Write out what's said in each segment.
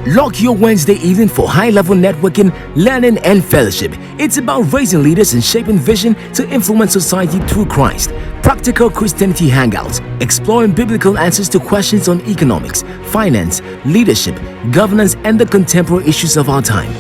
Lock your Wednesday evening for high-level networking, learning, and fellowship. It's about raising leaders and shaping vision to influence society through Christ. Practical Christianity Hangouts, exploring biblical answers to questions on economics, finance, leadership, governance, and the contemporary issues of our time.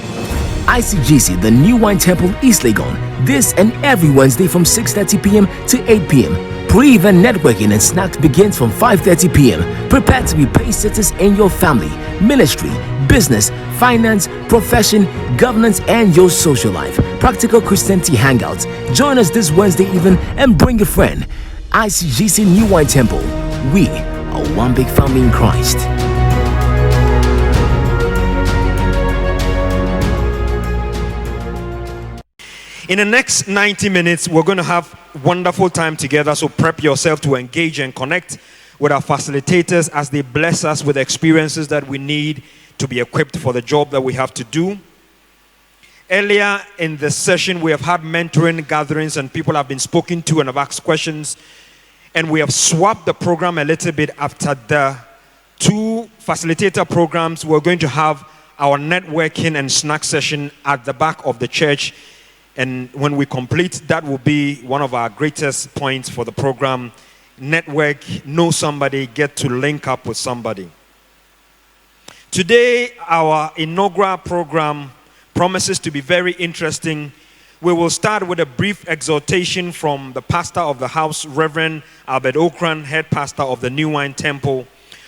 ICGC, the New Wine Temple, East Legon. This and every Wednesday from 6:30 p.m. to 8 p.m. Pre-event networking and snacks begins from 5:30 p.m. Prepare to be pace setters in your family, ministry, business, finance, profession, governance, and your social life. Practical Christianity Hangouts. Join us this Wednesday evening and bring a friend. ICGC New Wine Temple. We are one big family in Christ. In the next 90 minutes, we're going to have wonderful time together, so prep yourself to engage and connect with our facilitators as they bless us with experiences that we need to be equipped for the job that we have to do. Earlier in the session, we have had mentoring gatherings and people have been spoken to and have asked questions, and we have swapped the program a little bit. After the two facilitator programs, we're going to have our networking and snack session at the back of the church. And when we complete, that will be one of our greatest points for the program. Network, know somebody, get to link up with somebody. Today, our inaugural program promises to be very interesting. We will start with a brief exhortation from the pastor of the house, Reverend Albert Ocran, head pastor of the New Wine Temple,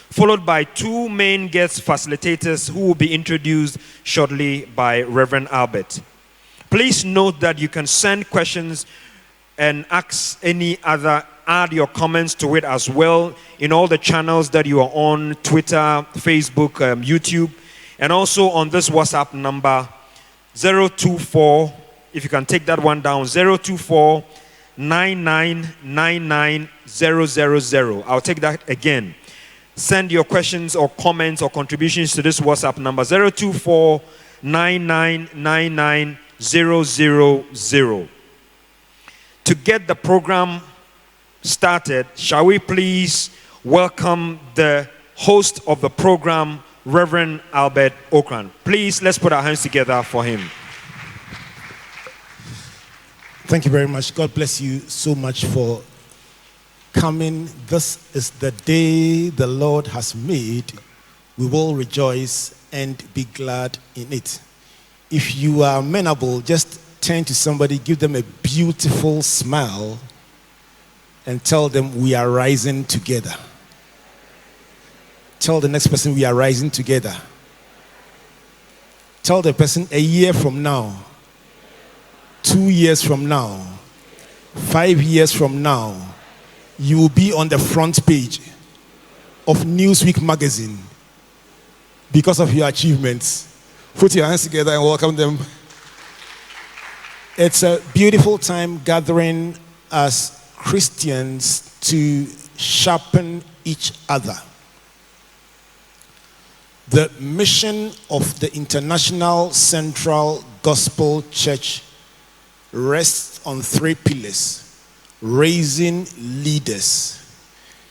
followed by two main guest facilitators who will be introduced shortly by Reverend Albert. Please note that you can send questions and ask add your comments to it as well in all the channels that you are on, Twitter, Facebook, YouTube, and also on this WhatsApp number, 024, if you can take that one down, 024 9999000. I'll take that again. Send your questions or comments or contributions to this WhatsApp number, 024 9999000. To get the program started, shall we please welcome the host of the program, Reverend Albert Ocran. Please, let's put our hands together for him. Thank you very much. God bless you so much for coming. This is the day the Lord has made. We will rejoice and be glad in it. If you are amenable, just turn to somebody, give them a beautiful smile, and tell them we are rising together. Tell the next person we are rising together. Tell the person a year from now, 2 years from now, 5 years from now, you will be on the front page of Newsweek magazine because of your achievements. Put your hands together and welcome them. It's a beautiful time gathering as Christians to sharpen each other. The mission of the International Central Gospel Church rests on 3 pillars: raising leaders,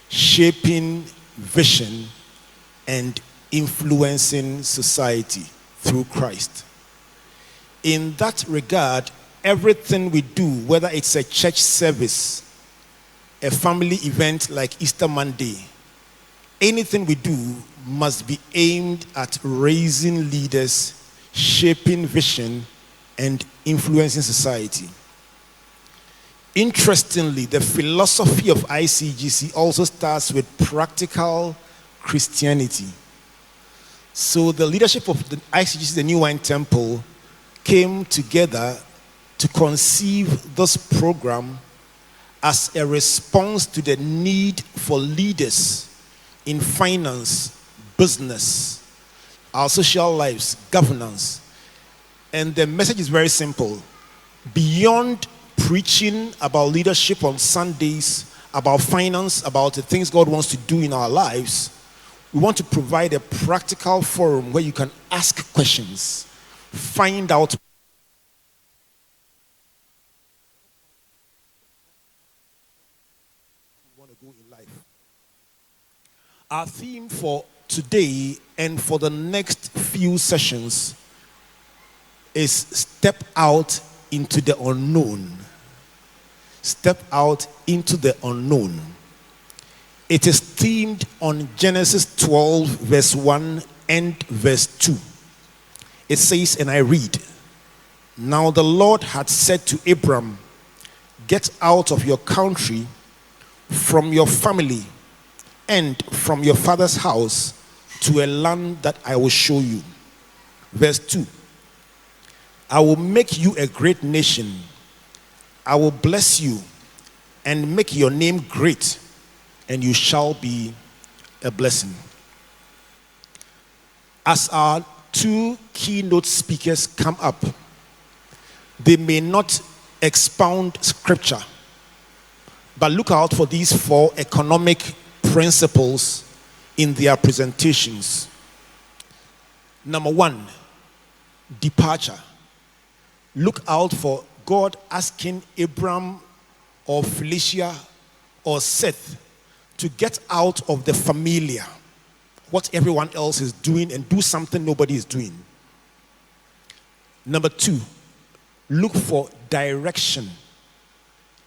shaping vision, and influencing society through Christ. In that regard, everything we do, whether it's a church service, a family event like Easter Monday, anything we do must be aimed at raising leaders, shaping vision, and influencing society. Interestingly, the philosophy of ICGC also starts with practical Christianity. So the leadership of the ICGC, the New Wine Temple, came together to conceive this program as a response to the need for leaders in finance, business, our social lives, governance. And the message is very simple. Beyond preaching about leadership on Sundays, about finance, about the things God wants to do in our lives, we want to provide a practical forum where you can ask questions, find out what you want to go in life. Our theme for today and for the next few sessions is step out into the unknown. Step out into the unknown. It is themed on Genesis 12, verse 1 and verse 2. It says, and I read, "Now the Lord had said to Abram, get out of your country, from your family, and from your father's house to a land that I will show you." Verse 2, "I will make you a great nation. I will bless you and make your name great, and you shall be a blessing." As our two keynote speakers come up, they may not expound scripture, but look out for these 4 economic principles in their presentations. Number 1, departure. Look out for God asking Abram or Felicia or Seth to get out of the familiar, what everyone else is doing, and do something nobody is doing. Number 2, look for direction.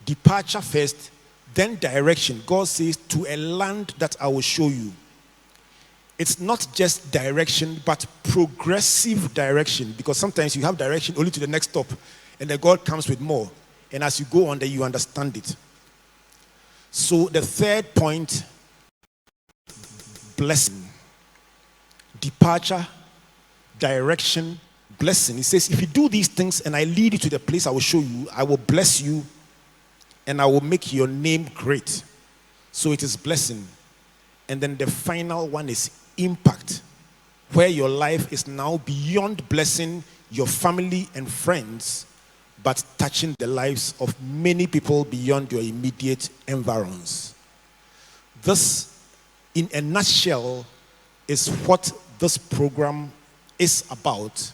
Departure first, then direction. God says, to a land that I will show you. It's not just direction, but progressive direction, because sometimes you have direction only to the next stop, and then God comes with more. And as you go on there, you understand it. So the third point, blessing. Departure, direction, blessing. He says, if you do these things and I lead you to the place I will show you, I will bless you and I will make your name great. So it is blessing. And then the final one is impact, where your life is now beyond blessing your family and friends, but touching the lives of many people beyond your immediate environs. This, in a nutshell, is what this program is about.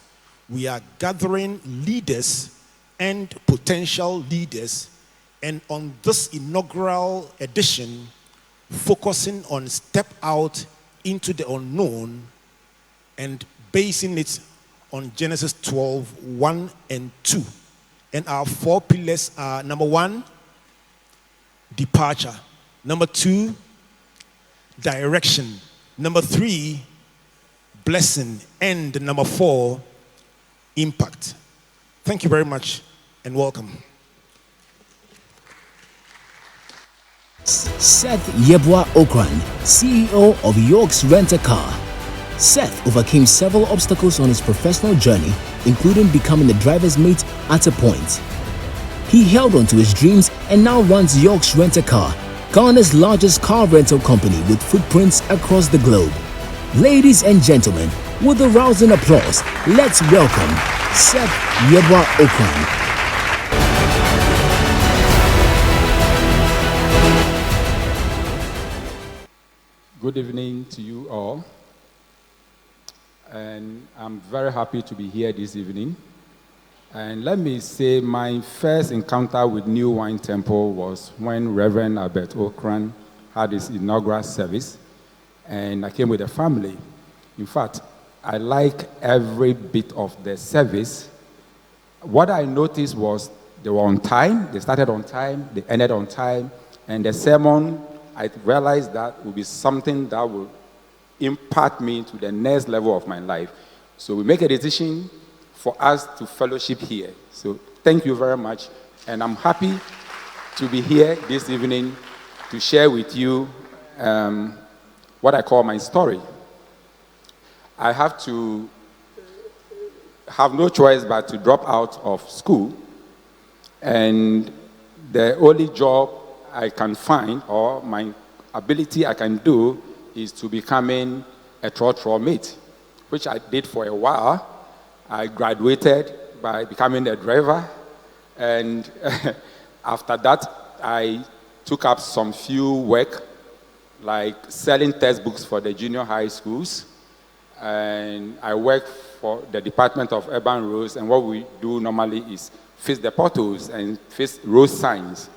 We are gathering leaders and potential leaders, and on this inaugural edition, focusing on step out into the unknown and basing it on Genesis 12, 1 and 2. And our 4 pillars are, number 1, departure. Number 2, direction. Number 3, blessing. And number 4, impact. Thank you very much and welcome. Seth Yeboah Ocran, CEO of Yoks Rent-A-Car. Seth overcame several obstacles on his professional journey, including becoming a driver's mate at a point. He held on to his dreams and now runs Yoks Rent-A-Car, Ghana's largest car rental company with footprints across the globe. Ladies and gentlemen, with a rousing applause, let's welcome Seth Yeboah Ocran. Good evening to you all, and I'm very happy to be here this evening. And let me say, my first encounter with New Wine Temple was when Reverend Albert Ocran had his inaugural service, and I came with a family. In fact, I like every bit of the service. What I noticed was they were on time, they started on time, they ended on time, and the sermon, I realized that would be something that will impact me to the next level of my life. So we make a decision for us to fellowship here. So thank you very much. And I'm happy to be here this evening to share with you what I call my story. I have to have no choice but to drop out of school. And the only job I can find, or my ability I can do, is to becoming a trotro mate, which I did for a while. I graduated by becoming a driver, and after that, I took up some few work, like selling textbooks for the junior high schools, and I work for the Department of Urban Roads, and what we do normally is fix the potholes and fix road signs.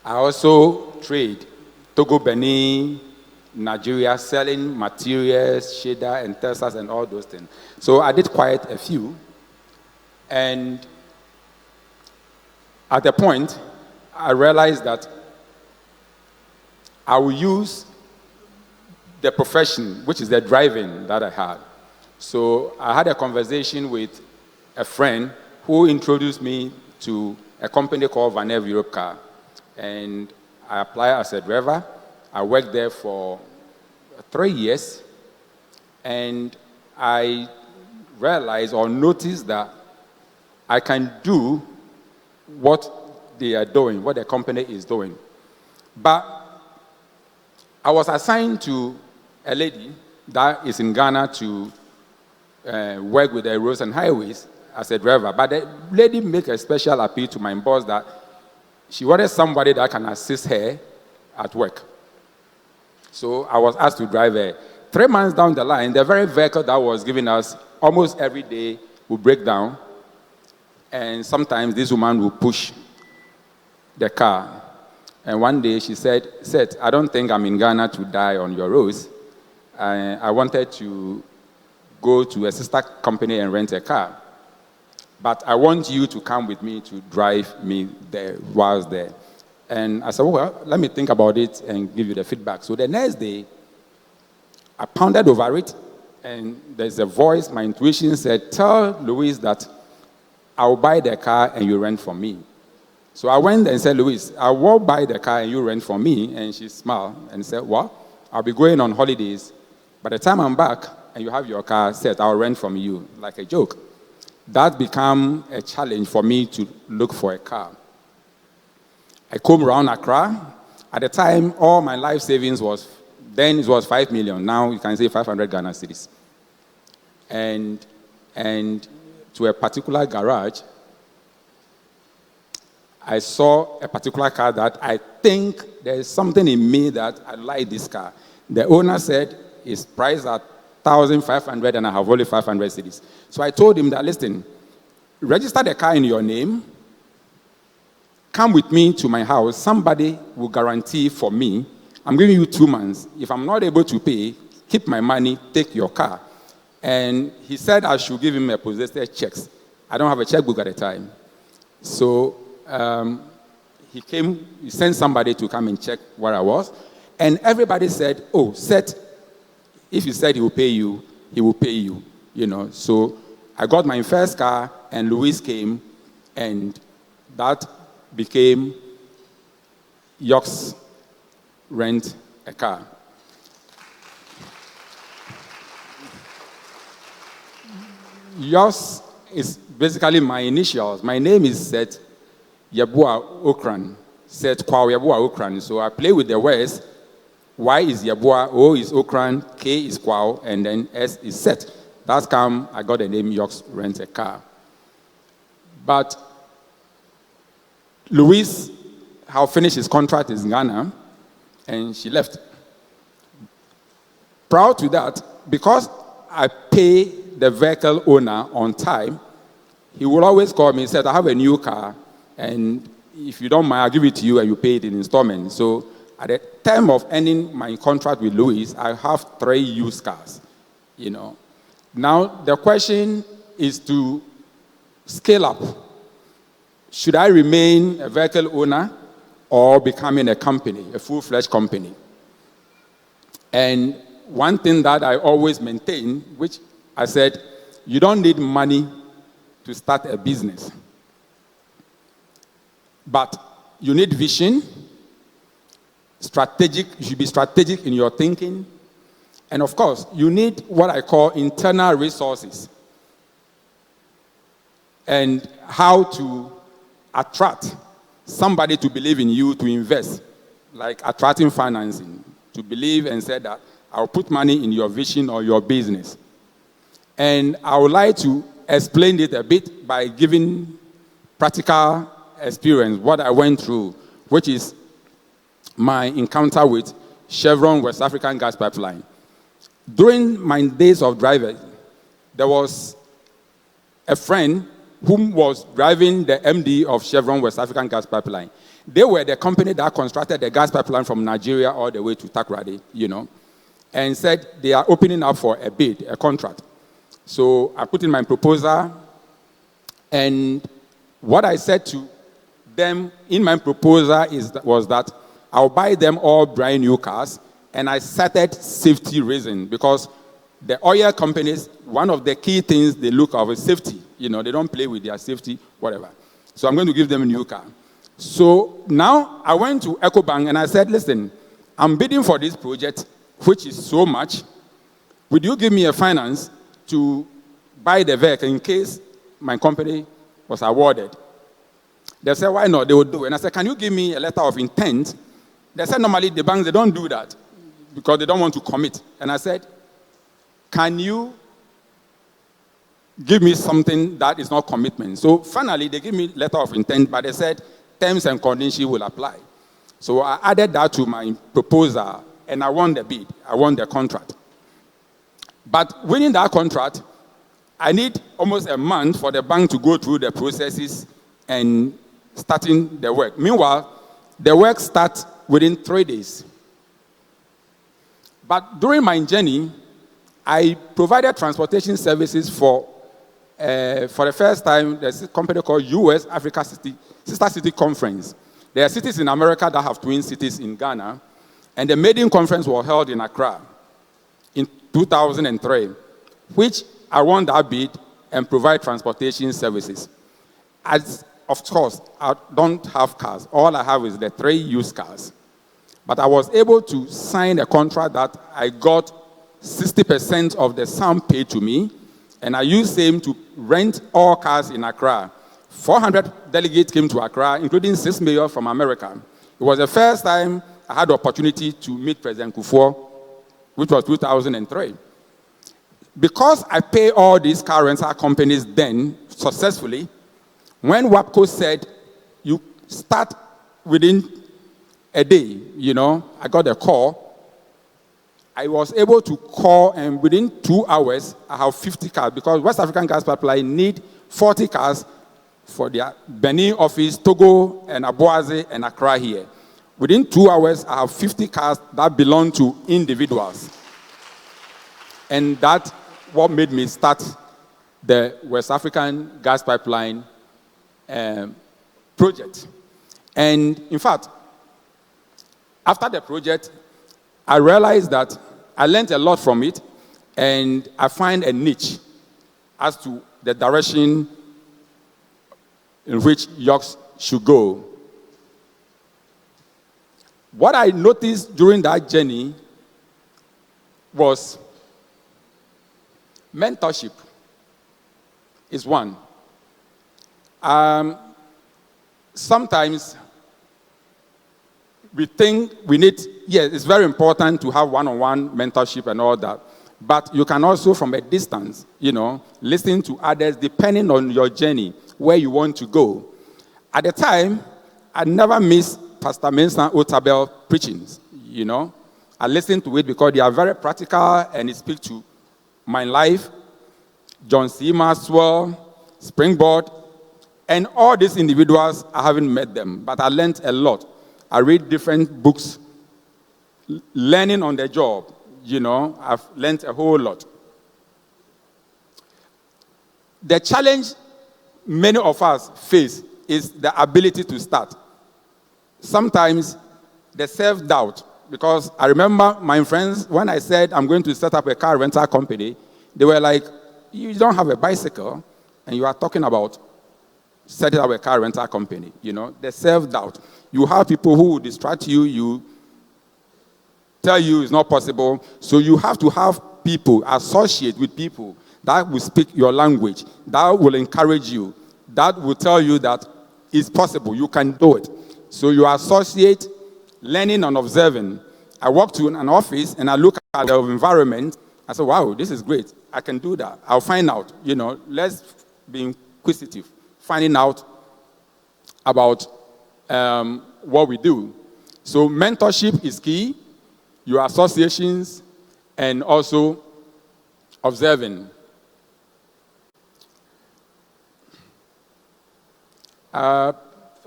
I also trade Togo Benin, Nigeria selling materials, shader and testers and all those things. So I did quite a few. And at a point, I realized that I will use the profession, which is the driving that I had. So I had a conversation with a friend who introduced me to a company called Yoks Car. And I applied as a driver. I worked there for 3 years. And I realized or noticed that I can do what they are doing, what the company is doing. But I was assigned to a lady that is in Ghana to work with the roads and highways as a driver. But the lady made a special appeal to my boss that she wanted somebody that can assist her at work. So I was asked to drive her. 3 months down the line, the very vehicle that was giving us almost every day would break down. And sometimes this woman would push the car. And one day she said, Seth, I don't think I'm in Ghana to die on your roads. I wanted to go to a sister company and rent a car. But I want you to come with me to drive me there whilst there. And I said, well, let me think about it and give you the feedback. So the next day, I pondered over it, and there's a voice, my intuition said, tell Louise that I'll buy the car and you rent for me. So I went and said, Louise, I will buy the car and you rent for me. And she smiled and said, what? I'll be going on holidays. By the time I'm back and you have your car set, I'll rent from you, like a joke. That became a challenge for me to look for a car. I come around Accra. At the time, all my life savings was, then it was 5 million. Now you can say 500 Ghana cedis. And to a particular garage, I saw a particular car that I think there's something in me that I like this car. The owner said it's priced at 1,500 and I have only 500 cedis. So I told him that, listen, register the car in your name, come with me to my house, somebody will guarantee for me, I'm giving you 2 months. If I'm not able to pay, keep my money, take your car. And he said I should give him a possessed checks. I don't have a checkbook at the time. So he sent somebody to come and check where I was. And everybody said, oh, Seth, if he said he will pay you, he will pay you. You know, so I got my first car, and Louise came, and that became Yoks Rent-A-Car. Yoks is basically my initials. My name is Seth Yeboah Ocran. Seth Yeboah Ocran. So I play with the words. Y is Yeboah, O is Ocran, K is Kwao, and then S is Seth. That's how I got the name Yoks Rent-A-Car. But Louise had finished his contract in Ghana, and she left. Prior to that, because I pay the vehicle owner on time, he will always call me and say, I have a new car, and if you don't mind, I'll give it to you and you pay it in installments. So at the time of ending my contract with Louise, I have 3 used cars, you know. Now, the question is to scale up. Should I remain a vehicle owner or becoming a company, a full-fledged company? And one thing that I always maintain, which I said, you don't need money to start a business. But you need vision, you should be strategic in your thinking. And of course, you need what I call internal resources. And how to attract somebody to believe in you to invest, like attracting financing, to believe and say that I'll put money in your vision or your business. And I would like to explain it a bit by giving practical experience, what I went through, which is my encounter with Chevron West African Gas Pipeline. During my days of driving, there was a friend whom was driving the MD of Chevron West African Gas Pipeline. They were the company that constructed the gas pipeline from Nigeria all the way to Takoradi, you know. and said they are opening up for a bid, a contract. So I put in my proposal, and what I said to them in my proposal was that I'll buy them all brand new cars, and I cited safety reason, because the oil companies, one of the key things they look at is safety. They don't play with their safety, whatever. So I'm going to give them a new car. So now I went to EcoBank and I said, listen, I'm bidding for this project, which is so much. Would you give me a finance to buy the vehicle in case my company was awarded? They said, why not? They would do it. And I said, can you give me a letter of intent? They said, normally the banks, they don't do that because they don't want to commit. And I said, can you give me something that is not commitment? So finally, they gave me letter of intent, but they said terms and conditions will apply. So I added that to my proposal, and I won the bid. I won the contract. But winning that contract, I need almost a month for the bank to go through the processes and starting the work. Meanwhile, the work starts within 3 days. But during my journey, I provided transportation services for the first time. There's a company called US Africa Sister City Conference. There are cities in America that have twin cities in Ghana, and the maiden conference was held in Accra in 2003, which I won that bid and provide transportation services. Of course, I don't have cars. All I have is the 3 used cars. But I was able to sign a contract that I got 60% of the sum paid to me, and I used same to rent all cars in Accra. 400 delegates came to Accra, including 6 mayors from America. It was the first time I had the opportunity to meet President Kufuor, which was 2003. Because I pay all these car rental companies then successfully, when WAPCO said, you start within a day, I got a call. I was able to call, and within 2 hours, I have 50 cars, because West African Gas Pipeline need 40 cars for their Benin office, Togo, and Aboise, and Accra here. Within 2 hours, I have 50 cars that belong to individuals. And that's what made me start the West African Gas Pipeline project. And in fact, after the project, I realized that I learned a lot from it, and I find a niche as to the direction in which Yoks should go. What I noticed during that journey was mentorship is one. Sometimes we think we need, yes, it's very important to have one-on-one mentorship and all that, but you can also, from a distance, listen to others depending on your journey, where you want to go. At the time, I never missed Pastor Mensah Otabel preachings, I listened to it because they are very practical and it speaks to my life. John C. Maxwell, Springboard, and all these individuals, I haven't met them, but I learned a lot. I read different books, learning on the job, I've learned a whole lot. The challenge many of us face is the ability to start. Sometimes the self-doubt, because I remember my friends, when I said I'm going to set up a car rental company, they were like, you don't have a bicycle, and you are talking about setting up a car rental company, the self-doubt. You have people who will distract you, tell you it's not possible, so you have to have people, associate with people that will speak your language, that will encourage you, that will tell you that it's possible, you can do it. So you associate learning and observing. I walk to an office and I look at the environment. I say, wow, this is great. I can do that. I'll find out. Let's be inquisitive, finding out about what we do. So mentorship is key, your associations, and also observing.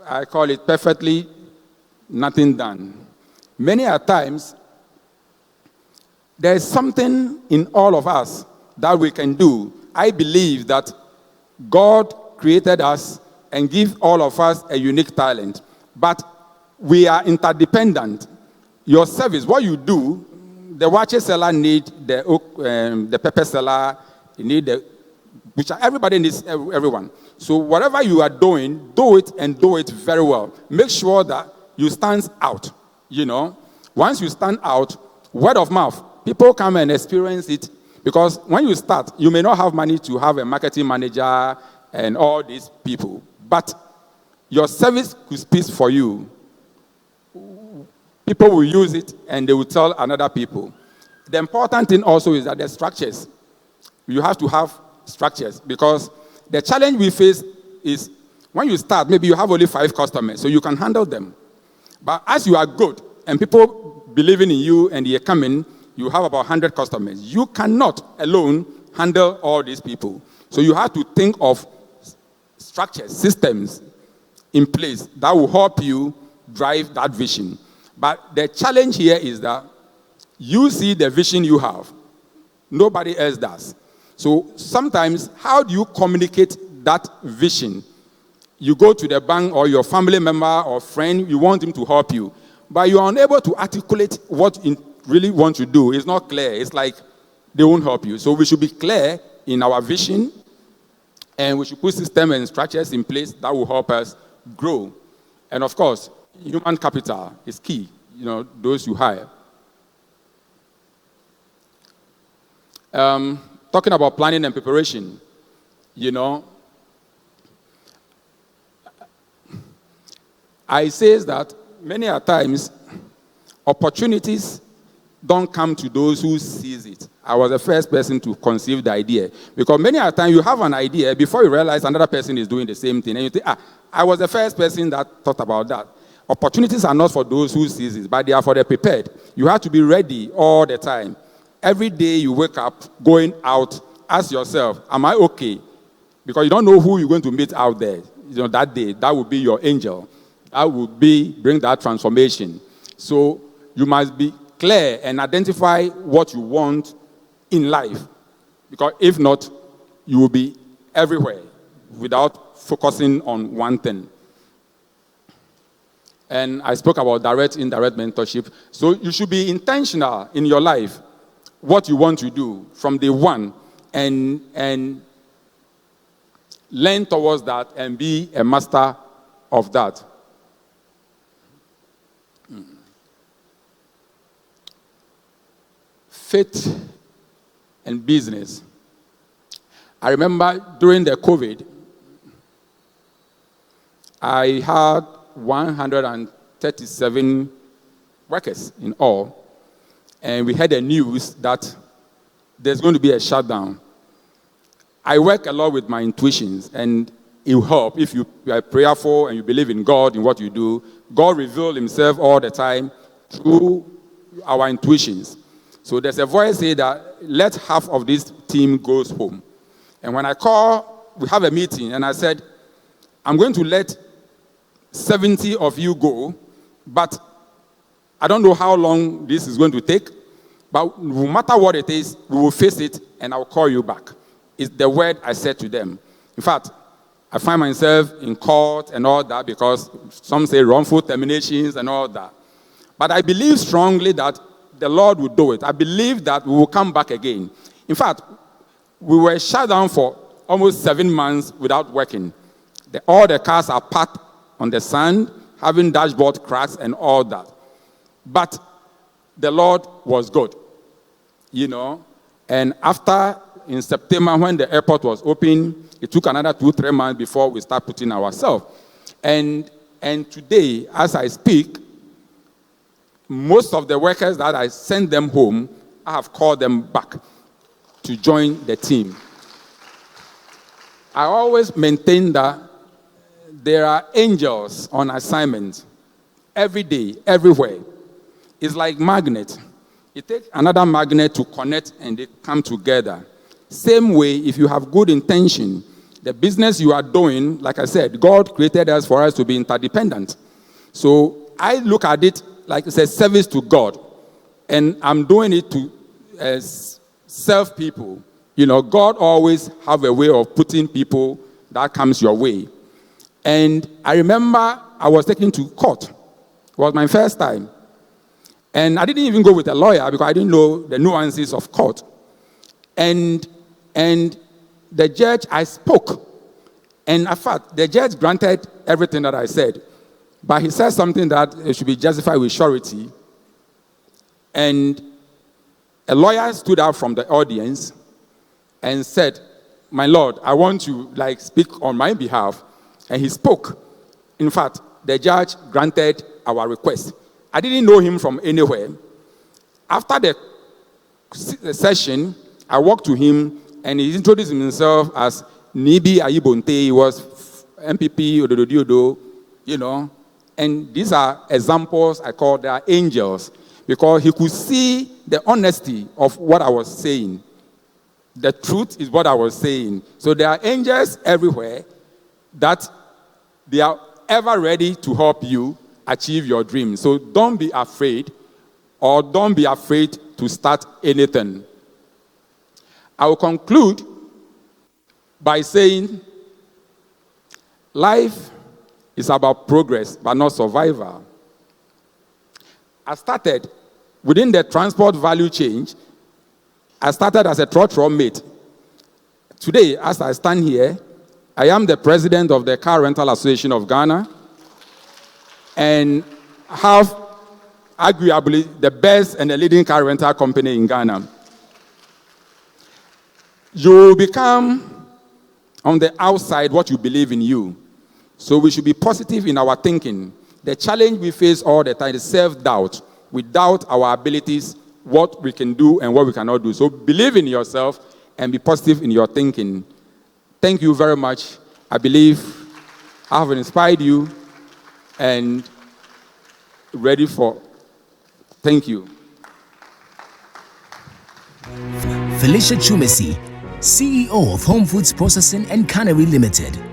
I call it perfectly nothing done. Many a times, there's something in all of us that we can do. I believe that God created us and gave all of us a unique talent, but we are interdependent. Your service, what you do, the watcher seller need the pepper seller, you need the, which everybody needs, everyone. So whatever you are doing, do it and do it very well. Make sure that you stand out, you know. Once you stand out, word of mouth, people come and experience it, because when you start, you may not have money to have a marketing manager and all these people, but your service could speak for you. People will use it and they will tell another people. The important thing also is that the structures. You have to have structures, because the challenge we face is when you start, maybe you have only 5 customers, so you can handle them. But as you are good and people believing in you and they're coming, you have about 100 customers. You cannot alone handle all these people. So you have to think of structures, systems in place that will help you drive that vision. But the challenge here is that you see the vision you have. Nobody else does. So sometimes, how do you communicate that vision? You go to the bank or your family member or friend, you want him to help you, but you are unable to articulate what you really want to do. It's not clear. It's like they won't help you. So we should be clear in our vision, and we should put systems and structures in place that will help us grow. And of course, human capital is key, you know, those you hire. Talking about planning and preparation, you know, I say that many a times opportunities don't come to those who seize it. I was the first person to conceive the idea, because many a time you have an idea before you realize another person is doing the same thing, and you think, I was the first person that thought about that. Opportunities are not for those who seize it, but they are for the prepared. You have to be ready all the time. Every day you wake up, going out, ask yourself, am I okay? Because you don't know who you're going to meet out there. You know, that day, that will be your angel. That will bring that transformation. So you must be clear and identify what you want in life. Because if not, you will be everywhere without focusing on one thing. And I spoke about direct, indirect mentorship. So you should be intentional in your life, what you want to do from day one, and learn towards that and be a master of that. Faith and business. I remember during the COVID, I had 137 workers in all, and we had the news that there's going to be a shutdown. I work a lot with my intuitions, and it will help if you are prayerful and you believe in God, in what you do. God reveals himself all the time through our intuitions. So there's a voice say that let half of this team goes home. And when I call, we have a meeting, and I said, I'm going to let 70 of you go, but I don't know how long this is going to take, but no matter what it is, we will face it, and I'll call you back. It's the word I said to them. In fact, I find myself in court and all that, because some say wrongful terminations and all that. But I believe strongly that the Lord will do it. I believe that we will come back again. In fact, we were shut down for almost 7 months without working. All the cars are parked on the sand, having dashboard cracks and all that. But the Lord was good, you know. And after, in September, when the airport was open, it took another 2-3 months before we start putting ourselves. And today, as I speak, most of the workers that I sent them home, I have called them back to join the team. I always maintain that there are angels on assignment every day, everywhere. It's like magnet. It takes another magnet to connect and they come together. Same way, if you have good intention, the business you are doing, like I said, God created us for us to be interdependent. So I look at it like it's a service to God. And I'm doing it to serve people, you know, God always have a way of putting people that comes your way. And I remember I was taken to court. It was my first time. And I didn't even go with a lawyer because I didn't know the nuances of court. And the judge, I spoke. And in fact, the judge granted everything that I said. But he said something that it should be justified with surety. And a lawyer stood out from the audience and said, "My lord, I want to speak on my behalf." And he spoke. In fact, the judge granted our request. I didn't know him from anywhere. After the session, I walked to him and he introduced himself as Nibi Ayibonte. He was MPP, Ododo, you know. And these are examples I call they are angels, because he could see the honesty of what I was saying. The truth is what I was saying. So there are angels everywhere that they are ever ready to help you achieve your dream. So don't be afraid, or don't be afraid to start anything. I will conclude by saying life is about progress, but not survival. I started within the transport value chain. I started as a trotro mate. Today, as I stand here, I am the president of the Car Rental Association of Ghana and have arguably the best and the leading car rental company in Ghana. You become on the outside what you believe in you. So we should be positive in our thinking. The challenge we face all the time is self-doubt. We doubt our abilities, what we can do and what we cannot do. So believe in yourself and be positive in your thinking. Thank you very much. I believe I have inspired you and ready for. Thank you. Felicia Twumasi, CEO of Homefoods Processing and Cannery Ltd.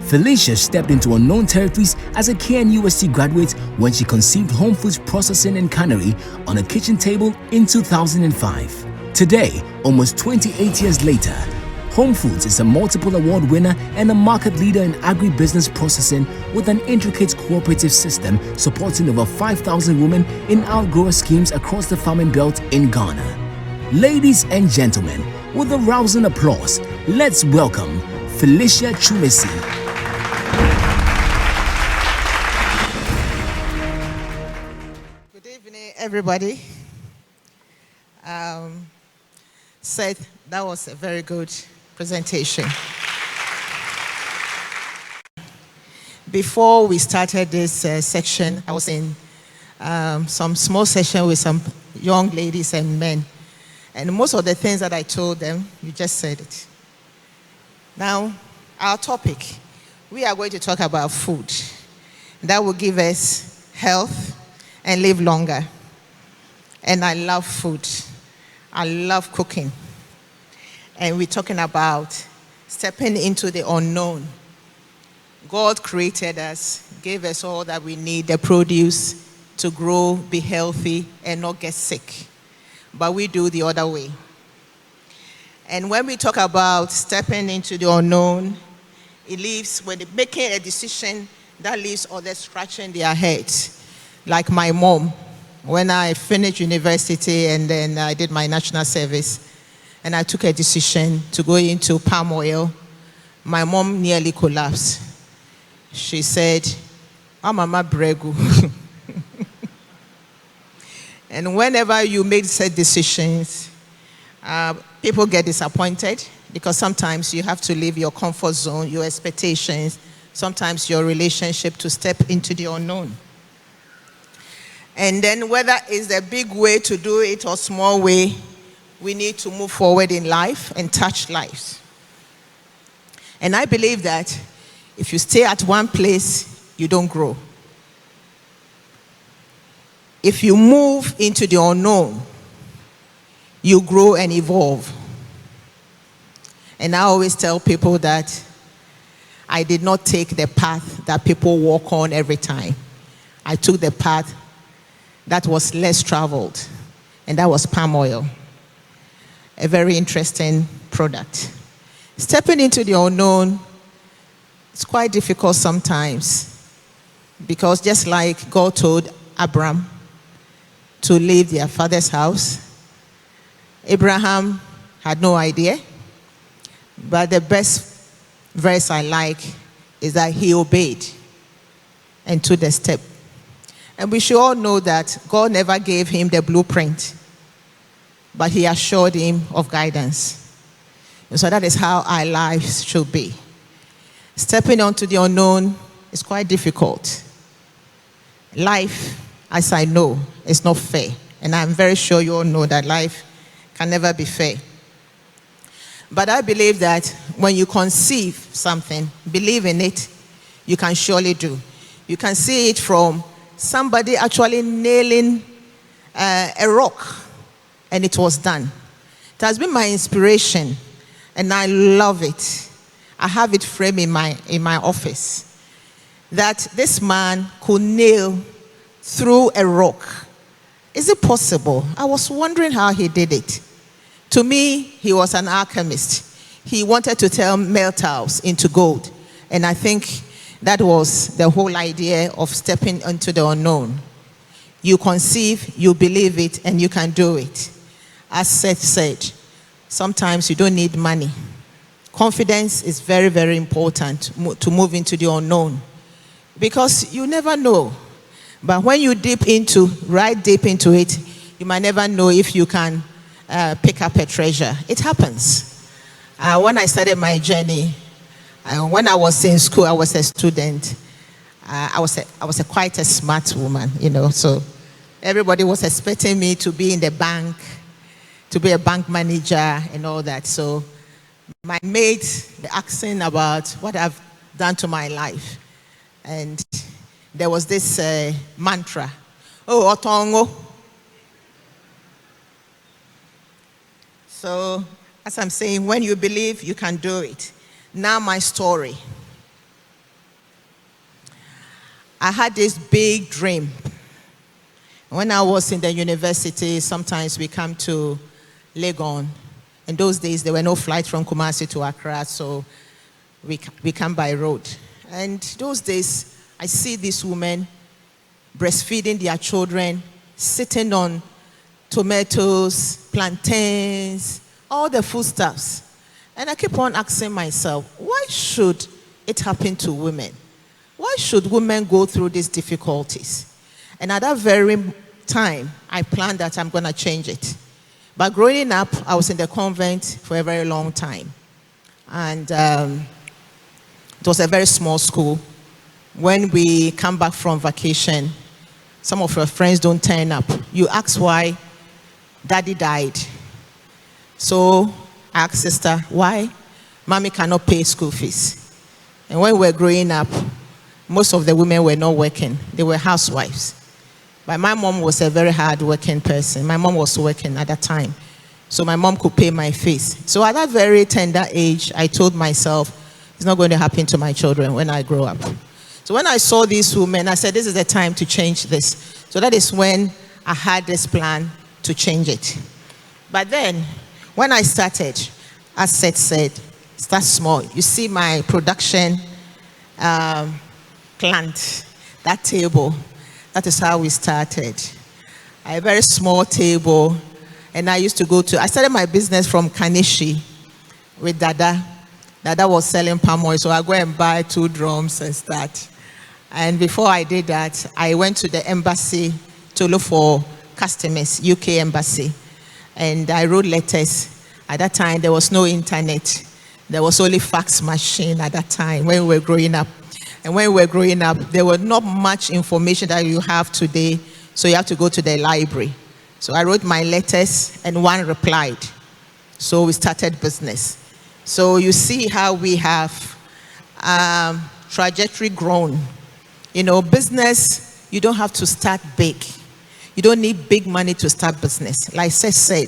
Felicia stepped into unknown territories as a KNUST graduate when she conceived Homefoods Processing and Cannery on a kitchen table in 2005. Today, almost 28 years later, Homefoods is a multiple award winner and a market leader in agribusiness processing with an intricate cooperative system supporting over 5,000 women in outgrower schemes across the farming belt in Ghana. Ladies and gentlemen, with a rousing applause, let's welcome Felicia Twumasi. Good evening, everybody. Seth, that was a very good presentation. Before we started this section, I was in some small session with some young ladies and men. And most of the things that I told them, you just said it. Now, our topic, we are going to talk about food. That will give us health and live longer. And I love food. I love cooking. And we're talking about stepping into the unknown. God created us, gave us all that we need, the produce to grow, be healthy, and not get sick. But we do the other way. And when we talk about stepping into the unknown, it leaves, when making a decision, that leaves others scratching their heads. Like my mom, when I finished university and then I did my national service, and I took a decision to go into palm oil, my mom nearly collapsed. She said, "Oh, Mama Bregu." And whenever you make such decisions, people get disappointed because sometimes you have to leave your comfort zone, your expectations, sometimes your relationship to step into the unknown. And then whether it's a big way to do it or small way, we need to move forward in life and touch lives. And I believe that if you stay at one place, you don't grow. If you move into the unknown, you grow and evolve. And I always tell people that I did not take the path that people walk on every time. I took the path that was less traveled, and that was palm oil. a very interesting product. Stepping into the unknown, it's quite difficult sometimes, because just like God told Abraham to leave their father's house, Abraham had no idea. But the best verse I like is that he obeyed and took the step. And we should all know that God never gave him the blueprint, but he assured him of guidance. And so that is how our lives should be. Stepping onto the unknown is quite difficult. Life, as I know, is not fair. And I'm very sure you all know that life can never be fair. But I believe that when you conceive something, believe in it, you can surely do. You can see it from somebody actually nailing a rock, and it was done. It has been my inspiration, and I love it. I have it framed in my office, that this man could nail through a rock. Is it possible? I was wondering how he did it. To me, he was an alchemist. He wanted to turn metals into gold. And I think that was the whole idea of stepping into the unknown. You conceive, you believe it, and you can do it. As Seth said, sometimes you don't need money. Confidence is very, very important to move into the unknown, because you never know. But when you right deep into it, you might never know if you can pick up a treasure. It happens. When I started my journey, when I was in school, I was a student. I was quite a smart woman, so everybody was expecting me to be in the bank, to be a bank manager and all that. So my mates were asking about what I've done to my life. And there was this mantra, oh, Otongo. So, as I'm saying, when you believe, you can do it. Now my story. I had this big dream. When I was in the university, sometimes we come to Legon. In those days, there were no flights from Kumasi to Accra, so we come by road. And those days, I see these women breastfeeding their children, sitting on tomatoes, plantains, all the foodstuffs. And I keep on asking myself, why should it happen to women? Why should women go through these difficulties? And at that very time, I planned that I'm going to change it. But growing up, I was in the convent for a very long time. And it was a very small school. When we come back from vacation, some of your friends don't turn up. You ask why. Daddy died. So I asked sister, why? Mommy cannot pay school fees. And when we were growing up, most of the women were not working. They were housewives. But my mom was a very hard-working person. My mom was working at that time. So my mom could pay my fees. So at that very tender age, I told myself, it's not going to happen to my children when I grow up. So when I saw these women, I said, this is the time to change this. So that is when I had this plan to change it. But then, when I started, as Seth said, start small. You see my production plant, that table. That is how we started. A very small table. And I used to I started my business from Kanishi with Dada. Dada was selling palm oil, so I go and buy 2 drums and start. And before I did that, I went to the embassy to look for customers, UK embassy. And I wrote letters. At that time, there was no internet. There was only fax machine at that time when we were growing up. And when we were growing up, there was not much information that you have today, so you have to go to the library. So I wrote my letters, and one replied. So we started business. So you see how we have trajectory grown. Business, you don't have to start big. You don't need big money to start business. Like Seth said,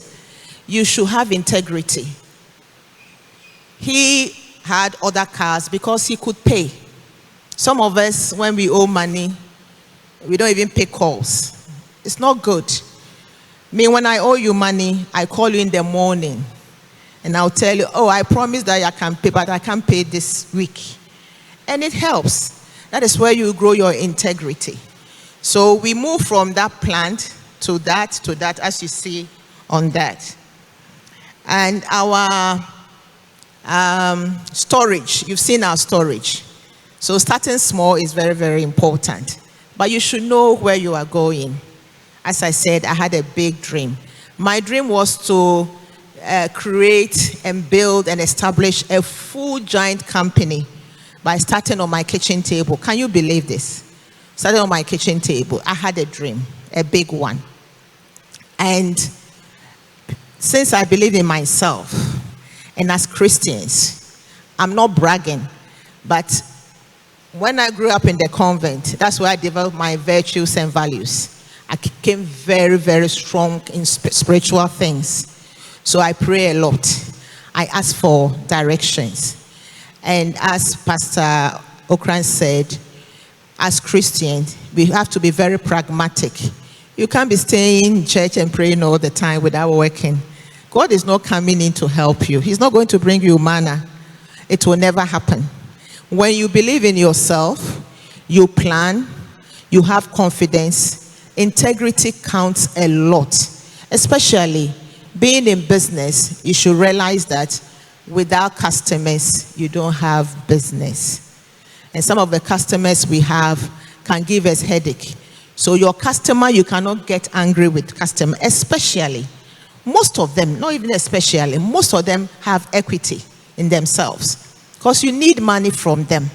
you should have integrity. He had other cars because he could pay. Some of us, when we owe money, we don't even pay calls. It's not good. Me, when I owe you money, I call you in the morning. And I'll tell you, oh, I promise that I can pay, but I can't pay this week. And it helps. That is where you grow your integrity. So we move from that plant to that, as you see on that. And our storage, you've seen our storage. So starting small is very, very important. But you should know where you are going. As I said, I had a big dream. My dream was to create and build and establish a full giant company by starting on my kitchen table. Can you believe this? Starting on my kitchen table. I had a dream, a big one. And since I believe in myself, and as Christians, I'm not bragging, but when I grew up in the convent, that's where I developed my virtues and values. I became very, very strong in spiritual things. So I pray a lot. I ask for directions. And as Pastor Ocran said, as Christians, we have to be very pragmatic. You can't be staying in church and praying all the time without working. God is not coming in to help you. He's not going to bring you manna. It will never happen. When you believe in yourself, you plan, you have confidence, integrity counts a lot. Especially being in business, you should realize that without customers, you don't have business. And some of the customers we have can give us headache. So your customer, you cannot get angry with customer, especially. Most of them, not even especially, most of them have equity in themselves. Because you need money from them,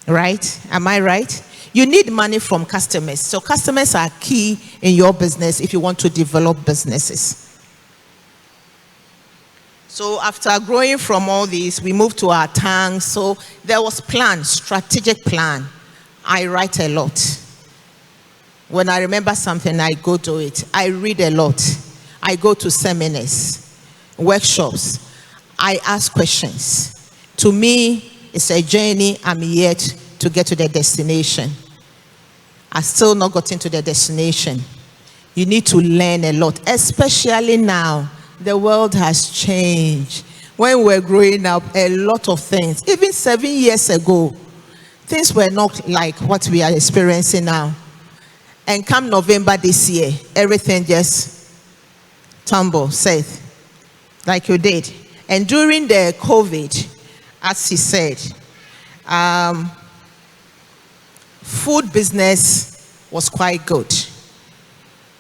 right? Am I right? You need money from customers. So customers are key in your business if you want to develop businesses. So after growing from all these, we moved to our tanks. So there was plan, strategic plan. I write a lot. When I remember something, I go to it. I read a lot. I go to seminars, workshops. I ask questions. To me, it's a journey. I'm yet to get to the destination. I've still not gotten to the destination. You need to learn a lot, especially now. The world has changed. When we were growing up, a lot of things, even 7 years ago, things were not like what we are experiencing now. And come November this year, everything just tumbled, Seth, like you did. And during the COVID, as he said, food business was quite good.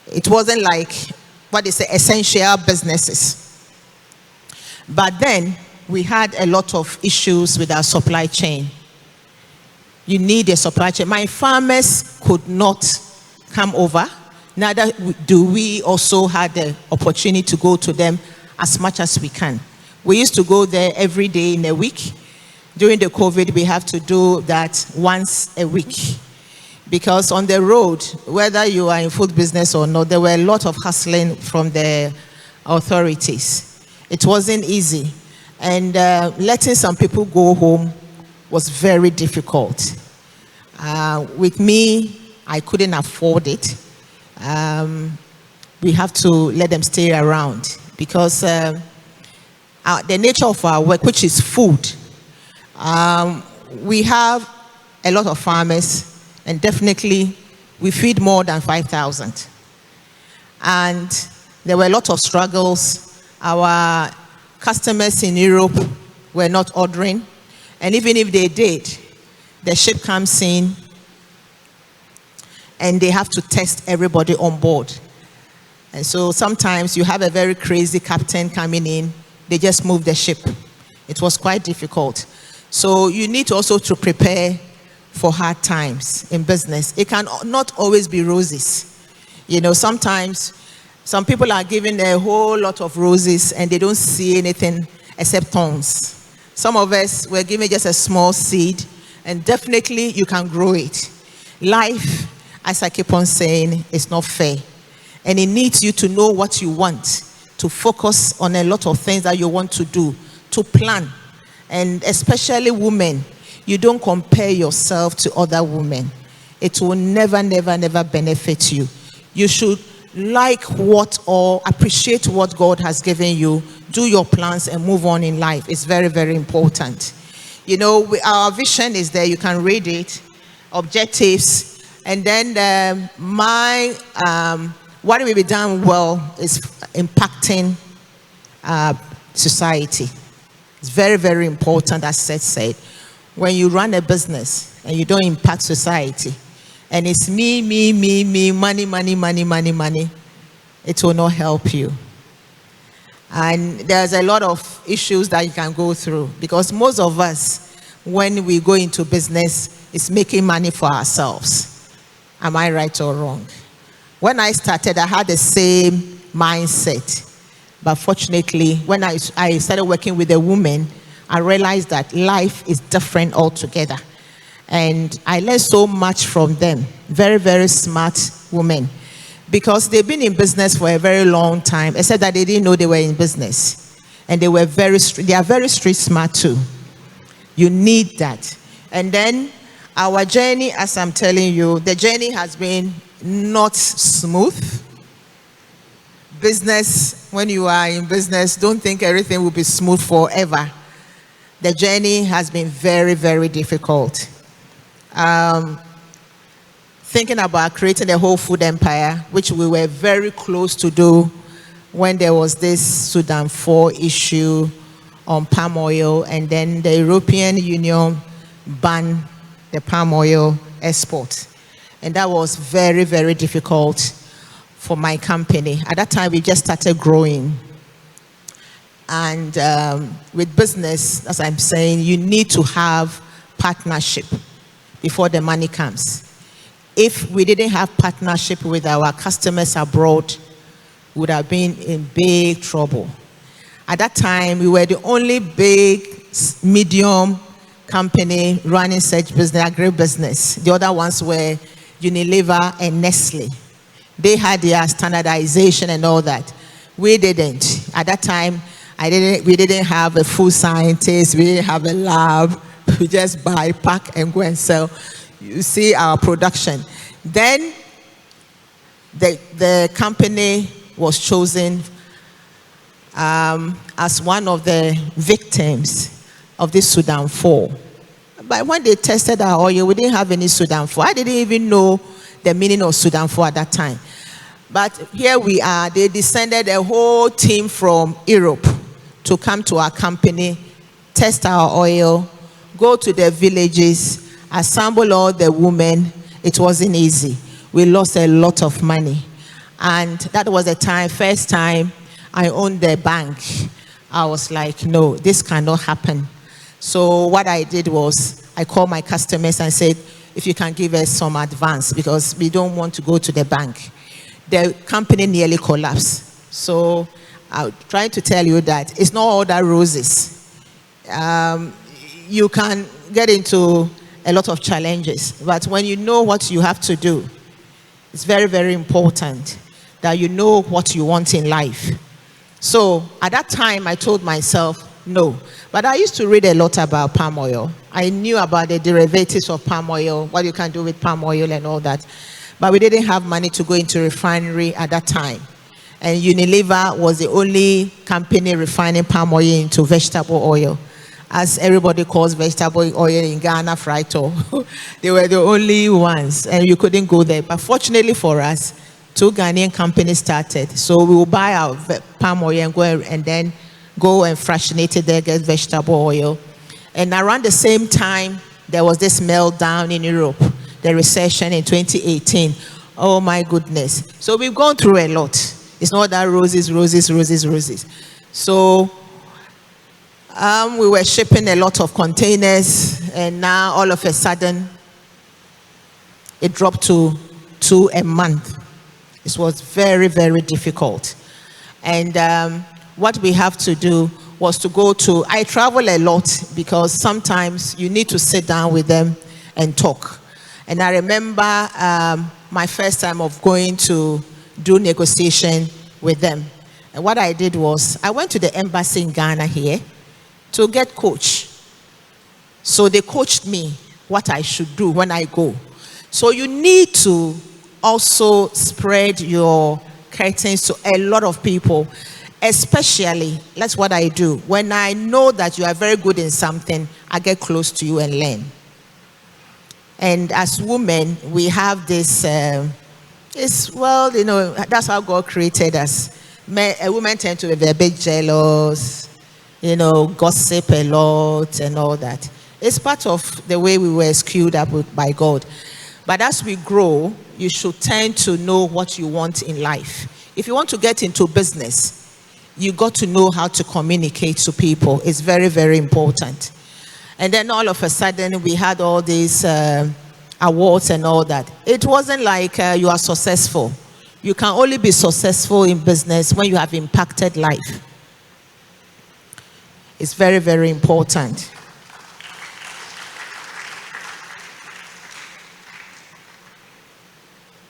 It wasn't like what is the essential businesses. But then we had a lot of issues with our supply chain. You need a supply chain. My farmers could not come over. Neither do we also have the opportunity to go to them as much as we can. We used to go there every day in a week. During the COVID, we have to do that once a week. Because on the road, whether you are in food business or not, there were a lot of hustling from the authorities. It wasn't easy. And letting some people go home was very difficult. With me, I couldn't afford it. We have to let them stay around because the nature of our work, which is food, we have a lot of farmers, and definitely we feed more than 5,000. And there were a lot of struggles. Our customers in Europe were not ordering, and even if they did, the ship comes in and they have to test everybody on board. And so sometimes you have a very crazy captain coming in, they just move the ship. It was quite difficult. So you need also to prepare for hard times in business. It can not always be roses. You know, sometimes some people are given a whole lot of roses and they don't see anything except thorns. Some of us were given just a small seed, and definitely you can grow it. Life, as I keep on saying, is not fair. And it needs you to know what you want, to focus on a lot of things that you want to do, to plan. And especially women, you don't compare yourself to other women. It will never, never, never benefit you. You should like what or appreciate what God has given you, do your plans and move on in life. It's very, very important. You know, our vision is there. You can read it, objectives, and then what will be done well is impacting society. It's very, very important, as Seth said. When you run a business and you don't impact society, and it's me, money, it will not help you. And there's a lot of issues that you can go through, because most of us, when we go into business, it's making money for ourselves. Am I right or wrong? When I started, I had the same mindset. But fortunately, when I started working with a woman, I realized that life is different altogether. And I learned so much from them. Very, very smart women. Because they've been in business for a very long time, except that they didn't know they were in business. And they are very street smart too. You need that. And then our journey, as I'm telling you, the journey has been not smooth. Business, when you are in business, don't think everything will be smooth forever. The journey has been very, very difficult. Thinking about creating a whole food empire, which we were very close to do when there was this Sudan 4 issue on palm oil, and then the European Union banned the palm oil export. And that was very, very difficult for my company. At that time, we just started growing. And with business, as I'm saying, you need to have partnership before the money comes. If we didn't have partnership with our customers abroad, we would have been in big trouble. At that time, we were the only big, medium company running such business, agribusiness. The other ones were Unilever and Nestle. They had their standardization and all that. We didn't. At that time, we didn't have a food scientist. We didn't have a lab. We just buy, pack, and go and sell. You see our production. Then the company was chosen as one of the victims of this Sudan 4. But when they tested our oil, we didn't have any Sudan 4. I didn't even know the meaning of Sudan 4 at that time. But here we are. They descended a whole team from Europe to come to our company, test our oil, go to the villages, assemble all the women. It wasn't easy. We lost a lot of money. And that was the first time I owned the bank. I was like, no, this cannot happen. So what I did was I called my customers and said, if you can give us some advance, because we don't want to go to the bank. The company nearly collapsed. So I'm trying to tell you that it's not all that roses. You can get into a lot of challenges, but when you know what you have to do, it's very, very important that you know what you want in life. So at that time, I told myself, no. But I used to read a lot about palm oil. I knew about the derivatives of palm oil, what you can do with palm oil and all that. But we didn't have money to go into refinery at that time. And Unilever was the only company refining palm oil into vegetable oil. As everybody calls vegetable oil in Ghana, fried oil. They were the only ones, and you couldn't go there. But fortunately for us, 2 Ghanaian companies started. So we will buy our palm oil and go and fractionate it there, get vegetable oil. And around the same time, there was this meltdown in Europe, the recession in 2018. Oh my goodness. So we've gone through a lot. It's not that roses. So we were shipping a lot of containers, and now all of a sudden, it dropped to 2 a month. It was very, very difficult. And what we have to do was to I travel a lot because sometimes you need to sit down with them and talk. And I remember my first time of going to do negotiation with them. And what I did was, I went to the embassy in Ghana here to get coached. So they coached me what I should do when I go. So you need to also spread your curtains to a lot of people. Especially, that's what I do. When I know that you are very good in something, I get close to you and learn. And as women, we have this, well, you know, that's how God created us. Women tend to be a bit jealous, you know, gossip a lot and all that. It's part of the way we were skewed up by God. But as we grow, you should tend to know what you want in life. If you want to get into business, you got to know how to communicate to people. It's very, very important. And then all of a sudden, we had all these awards and all that. It wasn't like you are successful. You can only be successful in business when you have impacted life. It's very, very important.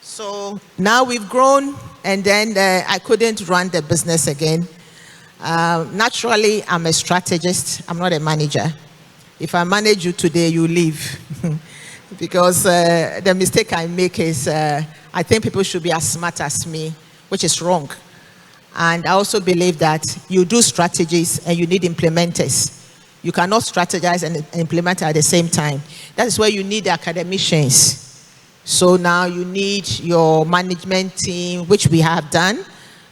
So now we've grown, and then I couldn't run the business again. Naturally, I'm a strategist. I'm not a manager. If I manage you today, you leave. Because the mistake I make is I think people should be as smart as me, which is wrong. And I also believe that you do strategies and you need implementers. You cannot strategize and implement at the same time. That is where you need academicians. So now you need your management team, which we have done.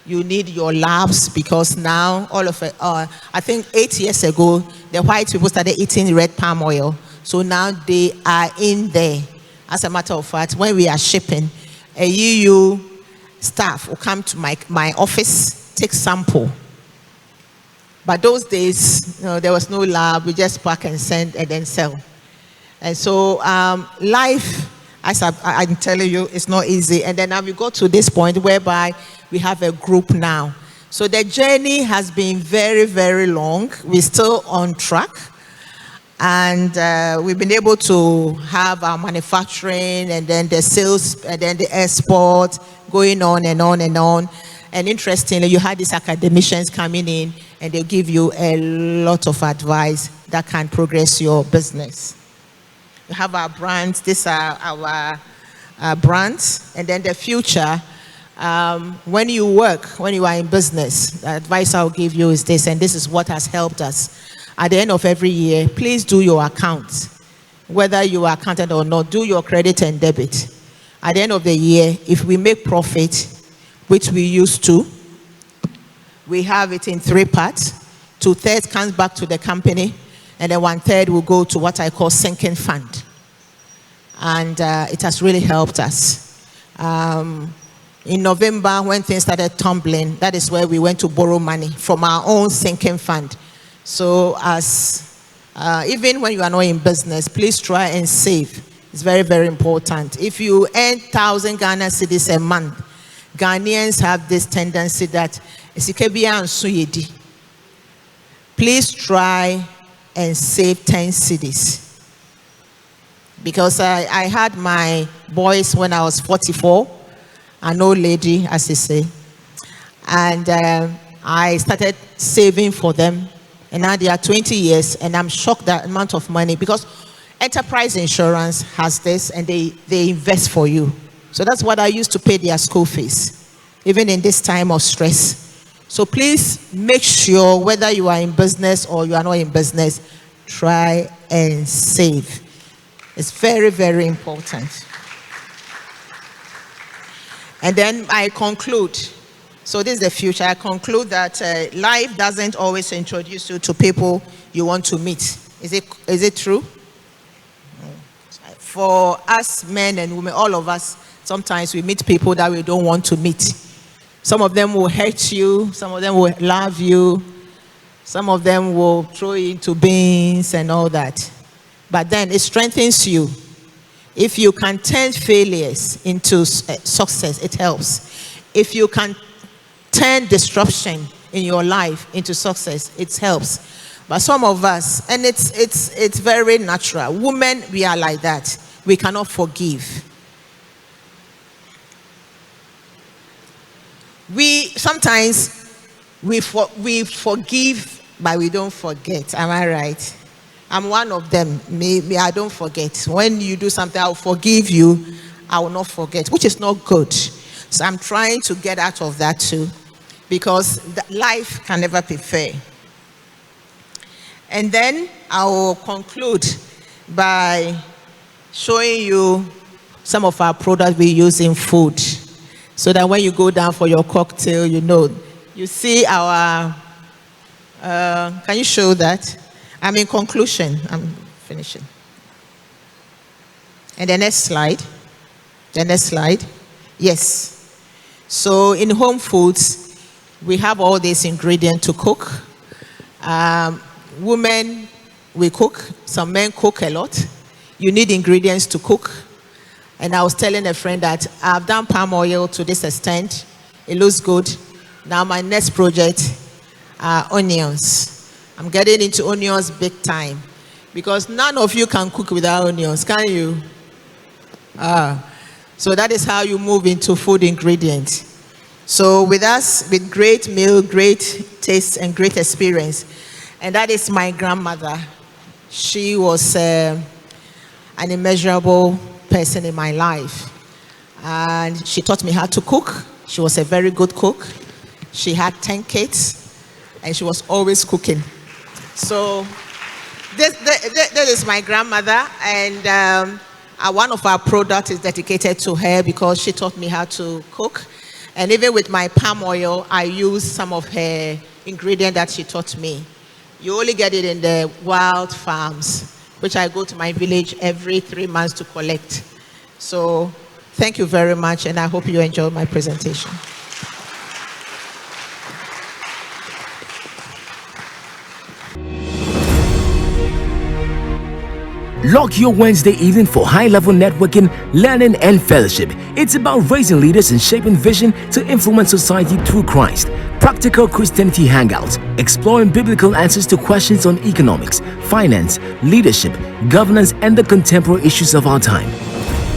You need your labs, because now all of it, I think 8 years ago, the white people started eating red palm oil. So now they are in there. As a matter of fact, when we are shipping, a EU staff will come to my office, take sample. But those days, you know, there was no lab. We just pack and send and then sell. And so life, as I'm telling you, it's not easy. And then now we got to this point whereby we have a group now. So the journey has been very, very long. We're still on track. And we've been able to have our manufacturing and then the sales and then the export going on and on and on. And interestingly, you had these academicians coming in and they'll give you a lot of advice that can progress your business. We have our brands. These are our brands. And then the future, when you work, when you are in business, the advice I'll give you is this, and this is what has helped us. At the end of every year, please do your accounts. Whether you are accountant or not, do your credit and debit. At the end of the year, if we make profit, which we used to, we have it in 3 parts. 2/3 comes back to the company, and then 1/3 will go to what I call sinking fund. And it has really helped us. In November, when things started tumbling, that is where we went to borrow money from our own sinking fund. So as even when you are not in business, please try and save. It's very, very important. If you earn 1,000 Ghana cedis a month, Ghanaians have this tendency that please try and save 10 cedis. Because I had my boys when I was 44, an old lady, as they say. And I started saving for them. And now they are 20 years, and I'm shocked that amount of money, because enterprise insurance has this, and they invest for you. So that's what I used to pay their school fees, even in this time of stress. So please make sure, whether you are in business or you are not in business, try and save. It's very, very important. And then I conclude. So this is the future. I conclude that life doesn't always introduce you to people you want to meet. Is it true? For us men and women, all of us, sometimes we meet people that we don't want to meet. Some of them will hurt you. Some of them will love you. Some of them will throw you into beans and all that. But then it strengthens you. If you can turn failures into success, it helps. If you can turn disruption in your life into success, it helps. But some of us, and it's very natural. Women, we are like that. We cannot forgive. Sometimes we forgive, but we don't forget. Am I right? I'm one of them. Maybe I don't forget. When you do something, I'll forgive you. I will not forget, which is not good. So I'm trying to get out of that too, because life can never be fair. And then I will conclude by showing you some of our products we use in food, so that when you go down for your cocktail, you know. You see our, can you show that? I'm in conclusion, I'm finishing. And the next slide, yes. So in Homefoods, we have all these ingredients to cook. Women, we cook, some men cook a lot. You need ingredients to cook. And I was telling a friend that I've done palm oil to this extent. It looks good. Now my next project are onions. I'm getting into onions big time, because none of you can cook without onions, can you? So that is how you move into food ingredients. So with us, with great meal, great taste, and great experience. And that is my grandmother. She was an immeasurable person in my life. And she taught me how to cook. She was a very good cook. She had 10 kids, and she was always cooking. So this is my grandmother, and one of our products is dedicated to her because she taught me how to cook. And even with my palm oil, I use some of her ingredients that she taught me. You only get it in the wild farms, which I go to my village every 3 months to collect. So thank you very much, and I hope you enjoy my presentation. Lock your Wednesday evening for high-level networking, learning, and fellowship. It's about raising leaders and shaping vision to influence society through Christ. Practical Christianity Hangouts, exploring biblical answers to questions on economics, finance, leadership, governance, and the contemporary issues of our time.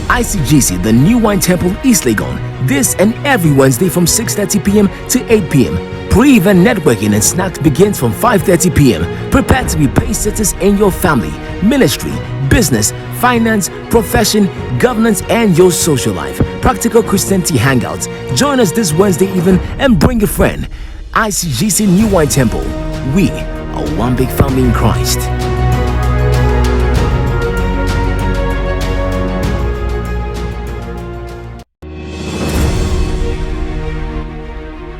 ICGC, the New Wine Temple, East Legon. This and every Wednesday from 6:30 p.m. to 8 p.m. Pre-event networking and snacks begins from 5:30 p.m. Prepare to be pace-setters in your family, ministry, business, finance, profession, governance, and your social life. Practical Christianity Hangouts. Join us this Wednesday evening and bring a friend. ICGC New Wine Temple. We are one big family in Christ.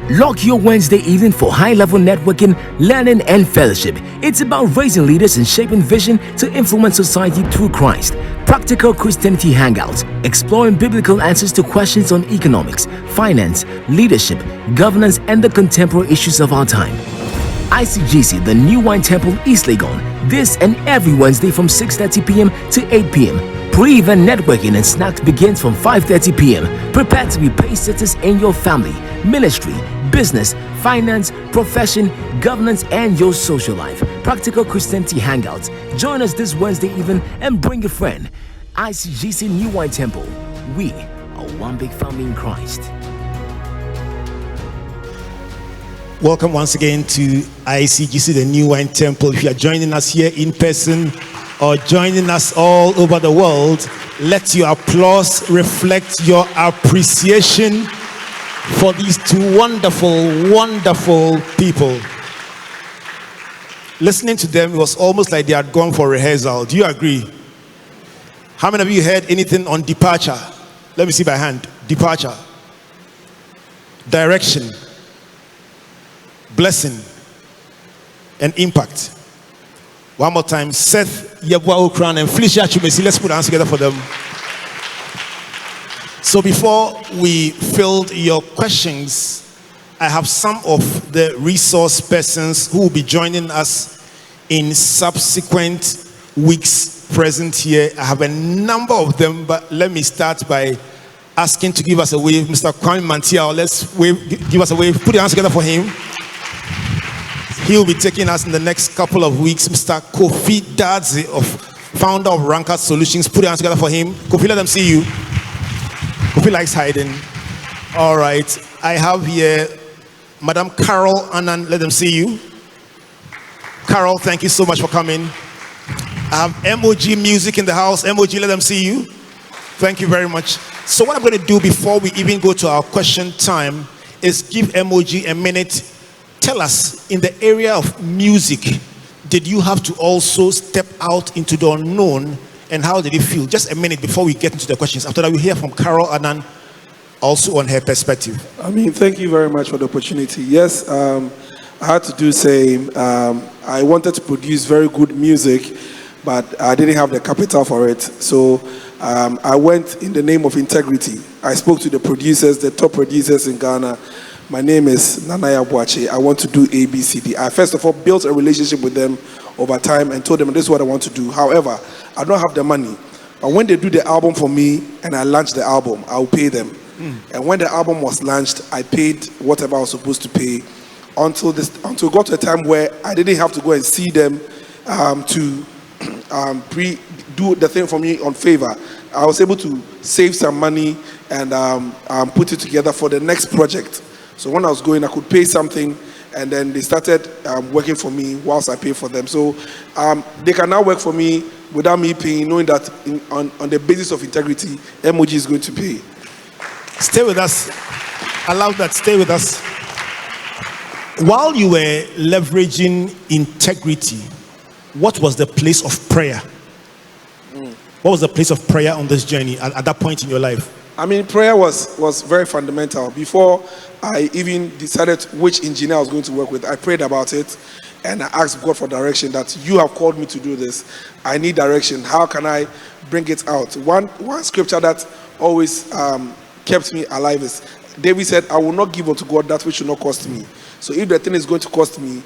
Lock your Wednesday evening for high-level networking, learning, and fellowship. It's about raising leaders and shaping vision to influence society through Christ. Practical Christianity Hangouts, exploring biblical answers to questions on economics, finance, leadership, governance, and the contemporary issues of our time. ICGC, the New Wine Temple, East Legon. This and every Wednesday from 6:30 p.m. to 8 p.m. Pre-event networking and snacks begins from 5:30 p.m. Prepare to be pace-setters in your family, ministry, business, finance, profession, governance, and your social life. Practical Christianity Hangouts. Join us this Wednesday evening and bring a friend. ICGC New Wine Temple. We are one big family in Christ. Welcome once again to ICGC, the New Wine Temple. If you are joining us here in person or joining us all over the world, let your applause reflect your appreciation for these two wonderful, wonderful people. Listening to them, it was almost like they had gone for rehearsal. Do you agree? How many of you heard anything on departure? Let me see by hand. Departure, direction, blessing, and impact. One more time. Seth Yeboah Ocran and Felicia Twumasi. Let's put our hands together for them. So before we field your questions, I have some of the resource persons who will be joining us in subsequent weeks present here. I have a number of them, but let me start by asking to give us a wave. Mr. Kwame Mantiao, let's wave, give us a wave. Put your hands together for him. He will be taking us in the next couple of weeks. Mr. Kofi Dadzi, founder of Rankard Solutions. Put your hands together for him. Kofi, let them see you. Kofi likes hiding. All right. I have here Madam Carol Annan. Let them see you. Carol, thank you so much for coming. I have MOG Music in the house. MOG, let them see you. Thank you very much. So what I'm going to do before we even go to our question time is give Emoji a minute. Tell us, in the area of music, did you have to also step out into the unknown, and how did it feel? Just a minute before we get into the questions. After that, we'll hear from Carol Annan also on her perspective. I mean, thank you very much for the opportunity. Yes, I had to do same. I wanted to produce very good music, but I didn't have the capital for it. So I went in the name of integrity. I spoke to the producers, the top producers in Ghana. My name is Nana Yeboah. I want to do ABCD. I first of all built a relationship with them over time and told them this is what I want to do. However, I don't have the money. But when they do the album for me and I launch the album, I'll pay them. And when the album was launched, I paid whatever I was supposed to pay until it got to a time where I didn't have to go and see them to do the thing for me on favor. I was able to save some money and put it together for the next project. So when I was going, I could pay something, and then they started working for me whilst I pay for them. So they can now work for me without me paying, knowing that on the basis of integrity, Emoji is going to pay. Stay with us. Allow that. Stay with us. While you were leveraging integrity, what was the place of prayer? What was the place of prayer on this journey at that point in your life? I mean, prayer was very fundamental. Before I even decided which engineer I was going to work with, I prayed about it and I asked God for direction, that you have called me to do this. I need direction. How can I bring it out? One scripture that always kept me alive is, David said, I will not give unto God that which should not cost me. So if the thing is going to cost me,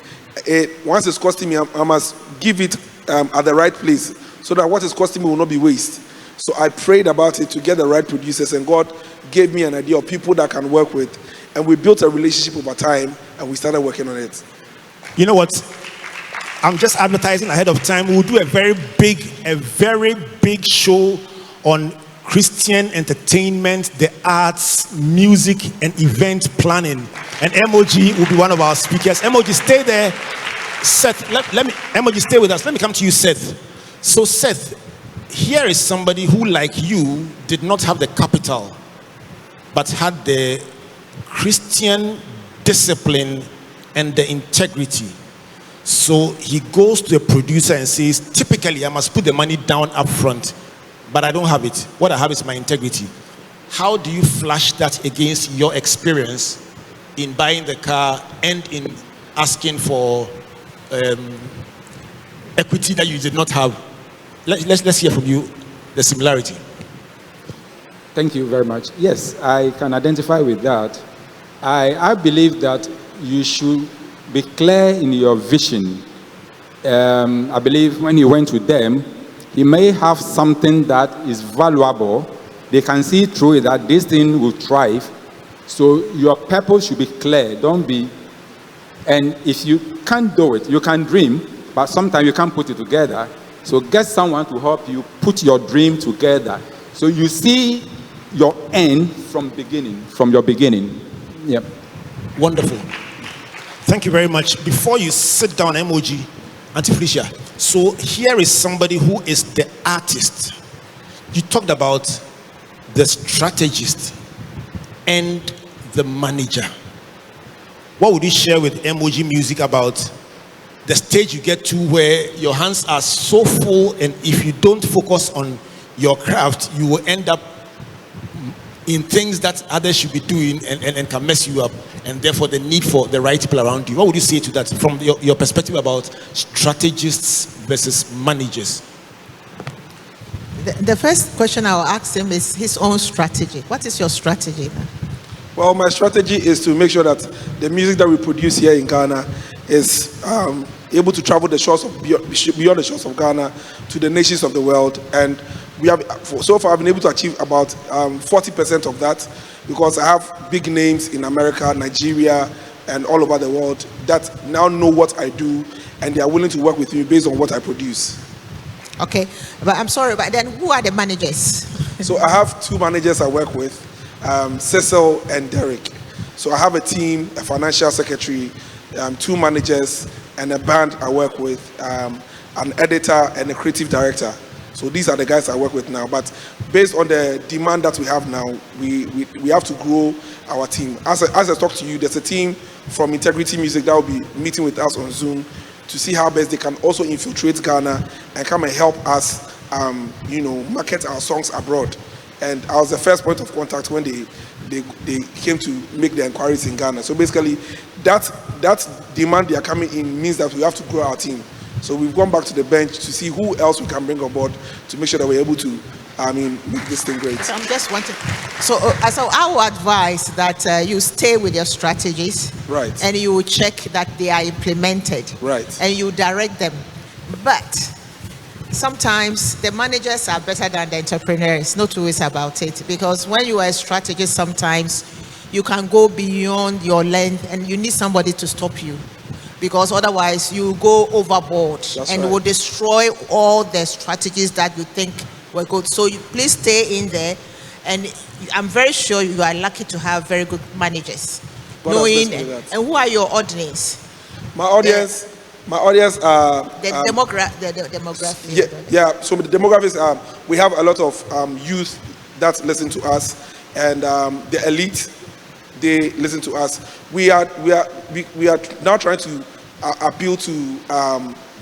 once it's costing me, I must give it at the right place, so that what is costing me will not be waste. So I prayed about it to get the right producers, and God gave me an idea of people that I can work with. And we built a relationship over time, and we started working on it. You know what? I'm just advertising ahead of time. We'll do a very big show on Christian entertainment, the arts, music, and event planning. And Emoji will be one of our speakers. Emoji, stay there. Seth, Emoji, stay with us. Let me come to you, Seth. So, Seth, here is somebody who, like you, did not have the capital, but had the Christian discipline and the integrity. So he goes to the producer and says, typically I must put the money down up front, but I don't have it. What I have is my integrity. How do you flash that against your experience in buying the car and in asking for equity that you did not have? Let's hear from you the similarity. Thank you very much. Yes, I can identify with that. I believe that you should be clear in your vision. I believe when he went to them, he may have something that is valuable. They can see through it that this thing will thrive. So your purpose should be clear. Don't be, and if you can't do it, you can dream, but sometimes you can't put it together. So get someone to help you put your dream together. So you see your end from your beginning. Yep. Wonderful. Thank you very much. Before you sit down, Emoji, Auntie Felicia, so here is somebody who is the artist. You talked about the strategist and the manager. What would you share with Emoji Music about the stage you get to where your hands are so full, and if you don't focus on your craft, you will end up in things that others should be doing and can mess you up, and therefore the need for the right people around you? What would you say to that from your perspective about strategists versus managers? The first question I'll ask him is his own strategy. What is your strategy? Well, my strategy is to make sure that the music that we produce here in Ghana is able to travel the shores of beyond the shores of Ghana to the nations of the world. And we have, so far, I've been able to achieve about 40% of that, because I have big names in America, Nigeria, and all over the world that now know what I do, and they are willing to work with me based on what I produce. Okay, but I'm sorry, but then who are the managers? So I have two managers I work with, Cecil and Derek. So I have a team, a financial secretary, two managers, and a band I work with, an editor and a creative director. So these are the guys I work with now. But based on the demand that we have now, we have to grow our team. As I talked to you, there's a team from Integrity Music that will be meeting with us on Zoom to see how best they can also infiltrate Ghana and come and help us, market our songs abroad. And I was the first point of contact when they came to make the inquiries in Ghana. So basically, that demand they are coming in means that we have to grow our team. So we've gone back to the bench to see who else we can bring on board to make sure that we're able to, make this thing great. So I'm just wanting. So I would advise that you stay with your strategies, right, and you check that they are implemented, right, and you direct them. But sometimes the managers are better than the entrepreneurs. No two ways about it. Because when you are a strategist, sometimes you can go beyond your length, and you need somebody to stop you. Because otherwise you go overboard. That's and right. will destroy all the strategies that you think were good. So you please stay in there, and I'm very sure you are lucky to have very good managers. God and who are your audience? My audience are The demographic. Yeah. So the demographics, we have a lot of youth that listen to us, and the elite, they listen to us. We are now trying to appeal to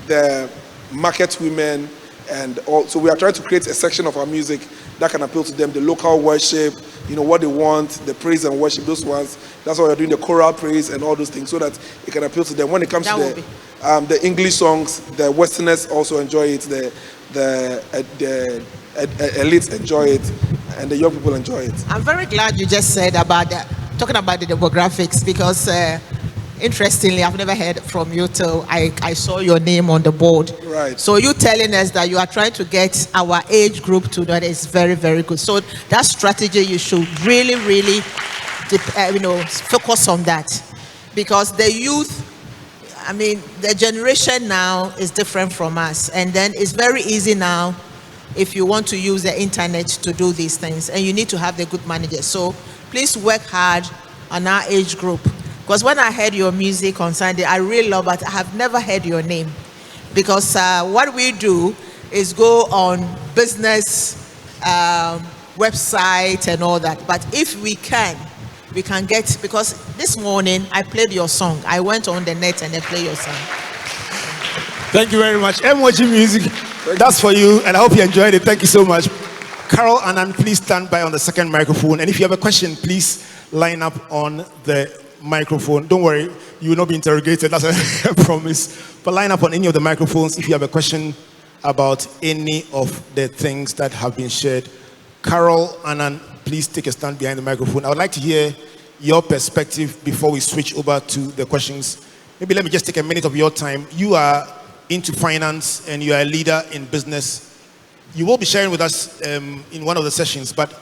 the market women, and also we are trying to create a section of our music that can appeal to them. The local worship, what they want, the praise and worship, those ones. That's why we're doing the choral praise and all those things, so that it can appeal to them. When it comes to the English songs, the Westerners also enjoy it. The elites enjoy it, and the young people enjoy it. I'm very glad you just said about talking about the demographics, because interestingly, I've never heard from you till I saw your name on the board. Right. So you telling us that you are trying to get our age group to that is very, very good. So that strategy, you should really, really, focus on that, because the youth, the generation now is different from us, and then it's very easy now if you want to use the internet to do these things, and you need to have the good managers. So please work hard on our age group, because when I heard your music on Sunday, I really love it. I have never heard your name, because what we do is go on business website and all that. But if we can get, because this morning I played your song. I went on the net and I played your song. Thank you very much. Emoji Music, that's for you, and I hope you enjoyed it. Thank you so much. Carol and Ann, please stand by on the second microphone. And if you have a question, please line up on the microphone. Don't worry, you will not be interrogated. That's a promise. But line up on any of the microphones if you have a question about any of the things that have been shared. Carol and Ann, please take a stand behind the microphone. I would like to hear your perspective before we switch over to the questions. Maybe let me just take a minute of your time. You are into finance and you are a leader in business. You will be sharing with us in one of the sessions, but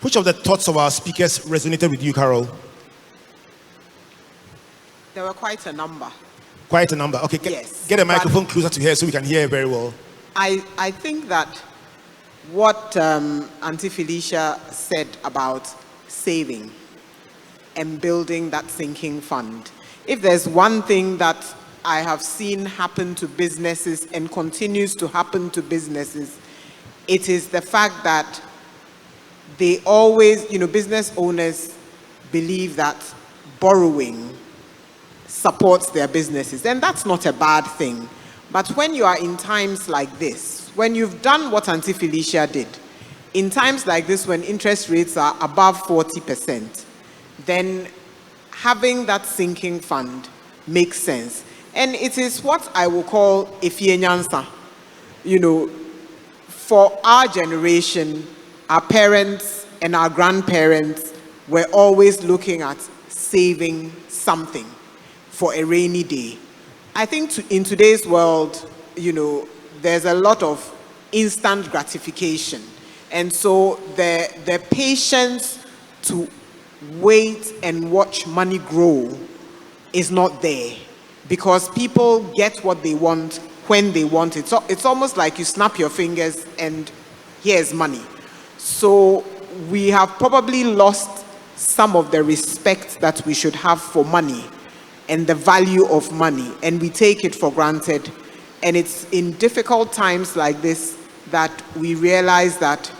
which of the thoughts of our speakers resonated with you, Carol? There were quite a number. Quite a number. Okay, yes, get a microphone closer to here so we can hear very well. I think that what Auntie Felicia said about saving and building that sinking fund, if there's one thing that I have seen happen to businesses and continues to happen to businesses, it is the fact that they always, business owners believe that borrowing supports their businesses, and that's not a bad thing. But when you are in times like this, when you've done what Auntie Felicia did, in times like this when interest rates are above 40%, then having that sinking fund makes sense. And it is what I will call efie nyansa. For our generation, our parents and our grandparents were always looking at saving something for a rainy day. I think in today's world, there's a lot of instant gratification. And so the patience to wait and watch money grow is not there, because people get what they want when they want it. So it's almost like you snap your fingers and here's money. So we have probably lost some of the respect that we should have for money and the value of money, and we take it for granted. And it's in difficult times like this that we realize that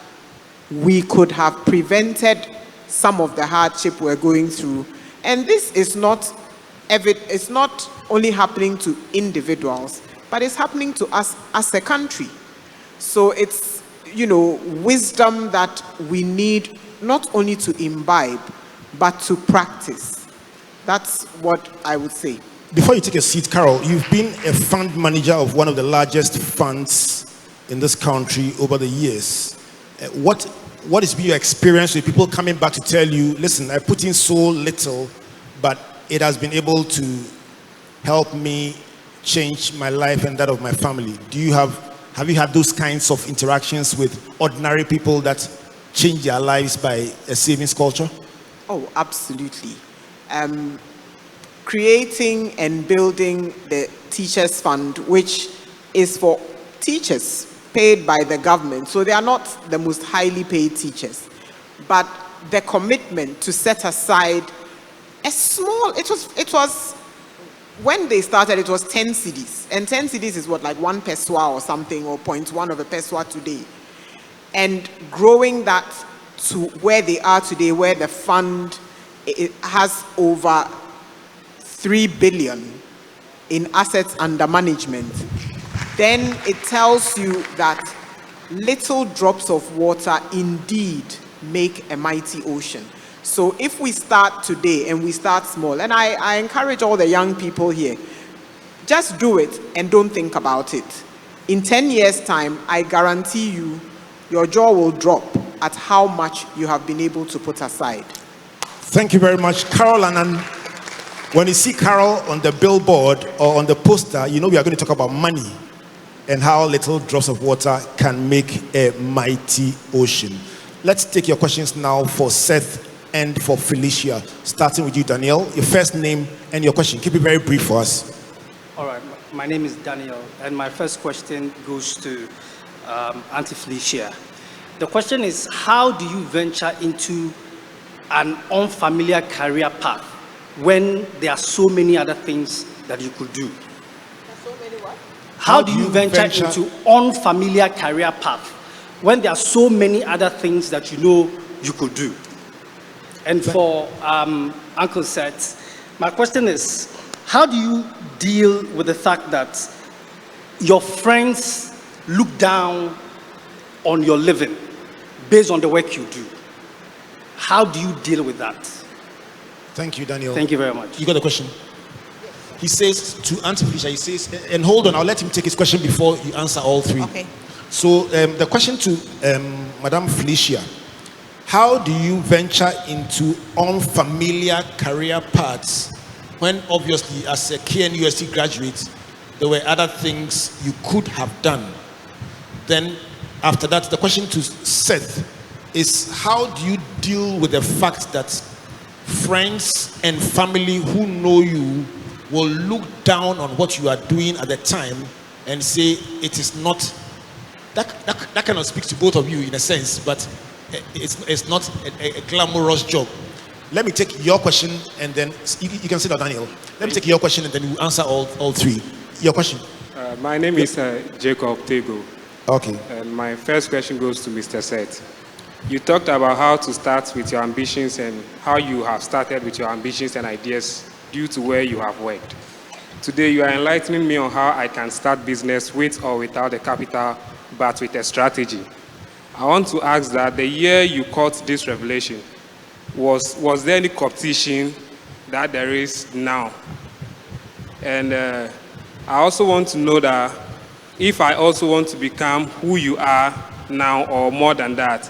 we could have prevented some of the hardship we're going through. And this is not it's not only happening to individuals, but it's happening to us as a country. So it's, wisdom that we need not only to imbibe, but to practice. That's what I would say. Before you take a seat, Carol, you've been a fund manager of one of the largest funds in this country over the years. What has been your experience with people coming back to tell you, listen, I put in so little, but it has been able to help me change my life and that of my family? Have you had those kinds of interactions with ordinary people that change their lives by a savings culture? Oh, absolutely. Creating and building the Teachers Fund, which is for teachers paid by the government. So they are not the most highly paid teachers, but the commitment to set aside a small, it was when they started, it was 10 cedis. And 10 cedis is what, like 1 peswa or something, or 0.1 of a peswa today. And growing that to where they are today, where the fund it has over 3 billion in assets under management, then it tells you that little drops of water indeed make a mighty ocean. So if we start today and we start small, and I encourage all the young people here, just do it and don't think about it. In 10 years' time, I guarantee you, your jaw will drop at how much you have been able to put aside. Thank you very much, Carol. And when you see Carol on the billboard or on the poster, we are going to talk about money and how little drops of water can make a mighty ocean. Let's take your questions now for Seth and for Felicia. Starting with you, Daniel. Your first name and your question. Keep it very brief for us. All right. My name is Daniel, and my first question goes to Auntie Felicia. The question is, how do you venture into an unfamiliar career path when there are so many other things that you could do? So many what? How do you venture into unfamiliar career path when there are so many other things that you could do? And for Uncle Seth, my question is, how do you deal with the fact that your friends look down on your living based on the work you do? How do you deal with that? Thank you, Daniel. Thank you very much. You got a question? He says to Auntie Felicia, he says, and hold on, I'll let him take his question before you answer all three. Okay. So the question to Madam Felicia, how do you venture into unfamiliar career paths when obviously as a KNUST graduate, there were other things you could have done? Then after that, the question to Seth is, how do you deal with the fact that friends and family who know you will look down on what you are doing at the time and say it is not, that kind of speaks to both of you in a sense, but it's not a glamorous job. Let me take your question and then you can sit down, Daniel. Let me take your question and then we'll answer all three. Your question. My name is Jacob Tego. Okay. And my first question goes to Mr. Seth. You talked about how to start with your ambitions and how you have started with your ambitions and ideas due to where you have worked. Today, you are enlightening me on how I can start business with or without a capital, but with a strategy. I want to ask that the year you caught this revelation, was there any competition that there is now? And I also want to know that if I also want to become who you are now or more than that,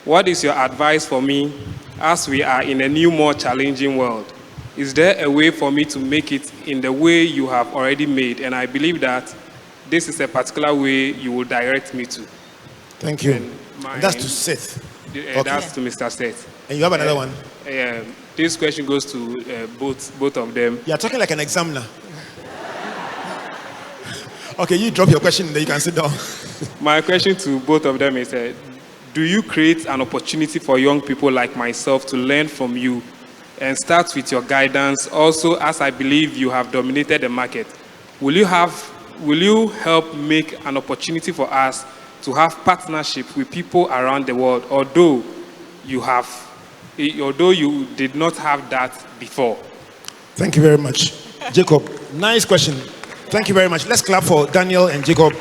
what is your advice for me as we are in a new, more challenging world? Is there a way for me to make it in the way you have already made? And I believe that this is a particular way you will direct me to. Thank you. And that's to Seth. Okay. That's to Mr. Seth. And you have another one? This question goes to both of them. You're talking like an examiner. Okay, you drop your question and then you can sit down. My question to both of them is, do you create an opportunity for young people like myself to learn from you and start with your guidance? Also, as I believe you have dominated the market, will you help make an opportunity for us to have partnership with people around the world, although you did not have that before? Thank you very much. Jacob, nice question. Thank you very much. Let's clap for Daniel and Jacob.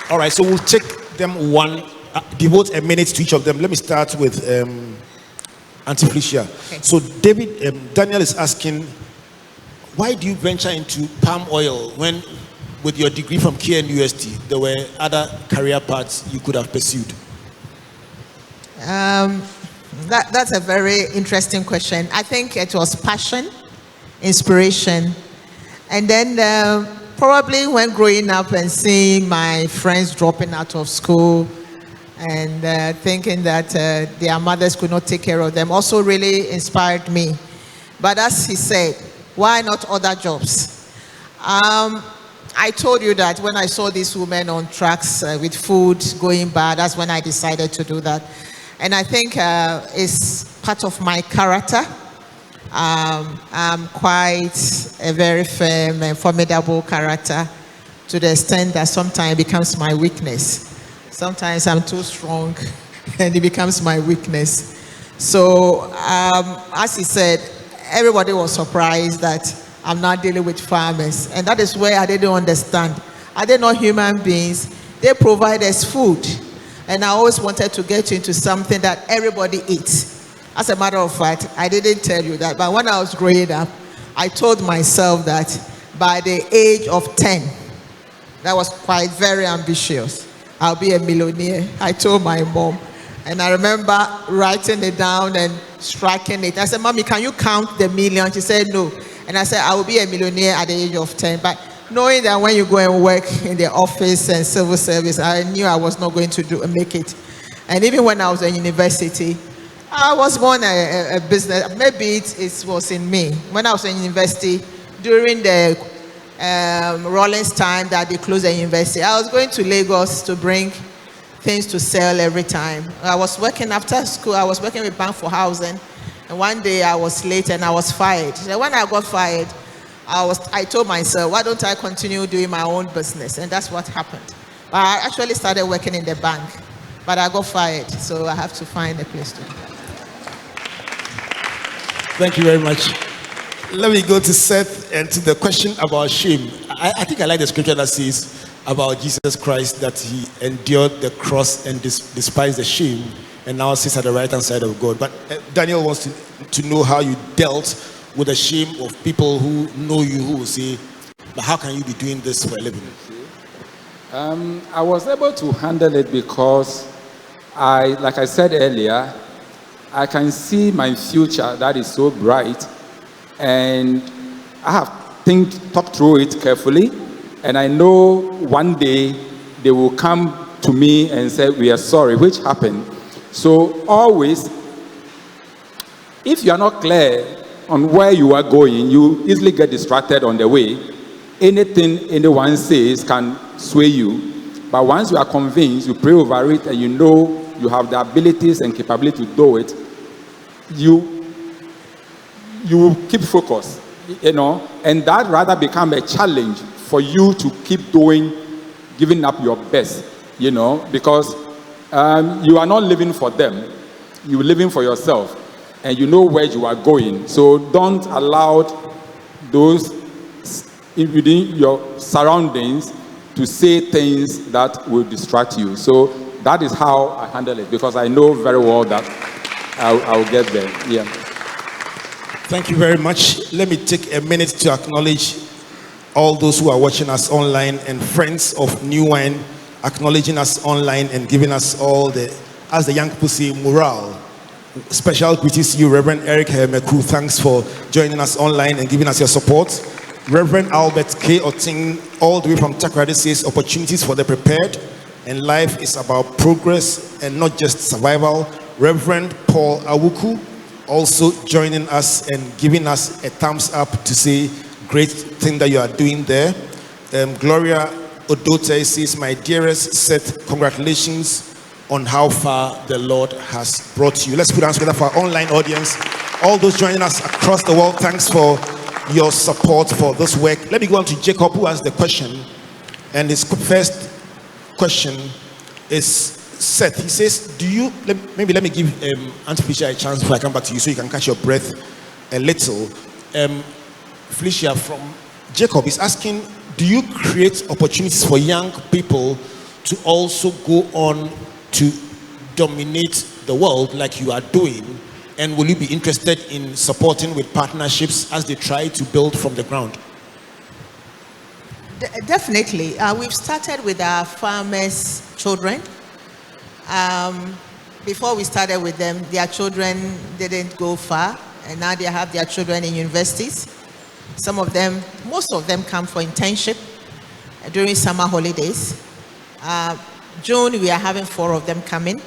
All right, so we'll take them devote a minute to each of them. Let me start with Auntie Felicia. Okay. So Daniel is asking, why do you venture into palm oil when with your degree from KNUST, there were other career paths you could have pursued? That's a very interesting question. I think it was passion, inspiration, and then probably when growing up and seeing my friends dropping out of school and thinking that their mothers could not take care of them also really inspired me. But as he said, why not other jobs? I told you that when I saw these women on trucks with food going bad, that's when I decided to do that. And I think it's part of my character. I'm quite a very firm and formidable character to the extent that sometimes it becomes my weakness. Sometimes I'm too strong and it becomes my weakness. So as he said, everybody was surprised that I'm not dealing with farmers. And that is where I didn't understand. Are they not human beings? They provide us food. And I always wanted to get into something that everybody eats. As a matter of fact, I didn't tell you that, but when I was growing up, I told myself that by the age of 10, that was quite very ambitious, I'll be a millionaire. I told my mom, and I remember writing it down and striking it. I said, Mommy, can you count the million? She said, no. And I said, I will be a millionaire at the age of 10. But knowing that when you go and work in the office and civil service, I knew I was not going to make it. And even when I was in university, I was born a business. Maybe it was in me. When I was in university, during the Rollins time that they closed the university, I was going to Lagos to bring things to sell every time. I was working after school. I was working with Bank for Housing. And one day I was late and I was fired. So when I got fired, I told myself, why don't I continue doing my own business? And that's what happened. But I actually started working in the bank, but I got fired. So I have to find a place to do. Thank you very much. Let me go to Seth and to the question about shame. I think I like the scripture that says about Jesus Christ that he endured the cross and despised the shame and now sits at the right hand side of God. But Daniel wants to know how you dealt with the shame of people who know you, who will say, but how can you be doing this for a living? I was able to handle it because like I said earlier, I can see my future that is so bright, and I have thought through it carefully, and I know one day they will come to me and say, we are sorry, which happened. So always, if you are not clear on where you are going, you easily get distracted on the way. Anything anyone says can sway you, but once you are convinced, you pray over it, and you know you have the abilities and capability to do it, you keep focused, and that rather become a challenge for you to keep giving up your best, because you are not living for them, you're living for yourself, and you know where you are going. So don't allow those within your surroundings to say things that will distract you. So that is how I handle it, because I know very well that I'll get there. Yeah. Thank you very much. Let me take a minute to acknowledge all those who are watching us online and friends of New Wine acknowledging us online and giving us all as the young people say, morale. Special greetings to you, Reverend Eric Hermeku. Thanks for joining us online and giving us your support. Reverend Albert K. Oting, all the way from Takoradi, says opportunities for the prepared, and life is about progress and not just survival. Reverend Paul Awuku also joining us and giving us a thumbs up to say great thing that you are doing there. Gloria Odote says, my dearest Seth, congratulations on how far the Lord has brought you. Let's put hands together for our online audience. All those joining us across the world, thanks for your support for this work. Let me go on to Jacob, who asked the question, and his first question is Seth. He says, maybe let me give Auntie Felicia a chance before I come back to you so you can catch your breath a little. Felicia from Jacob is asking, do you create opportunities for young people to also go on to dominate the world like you are doing? And will you be interested in supporting with partnerships as they try to build from the ground? Definitely. We've started with our farmers' children. Before we started with them, their children didn't go far, and now they have their children in universities. Some of them, most of them come for internship during summer holidays. June, we are having 4 of them coming.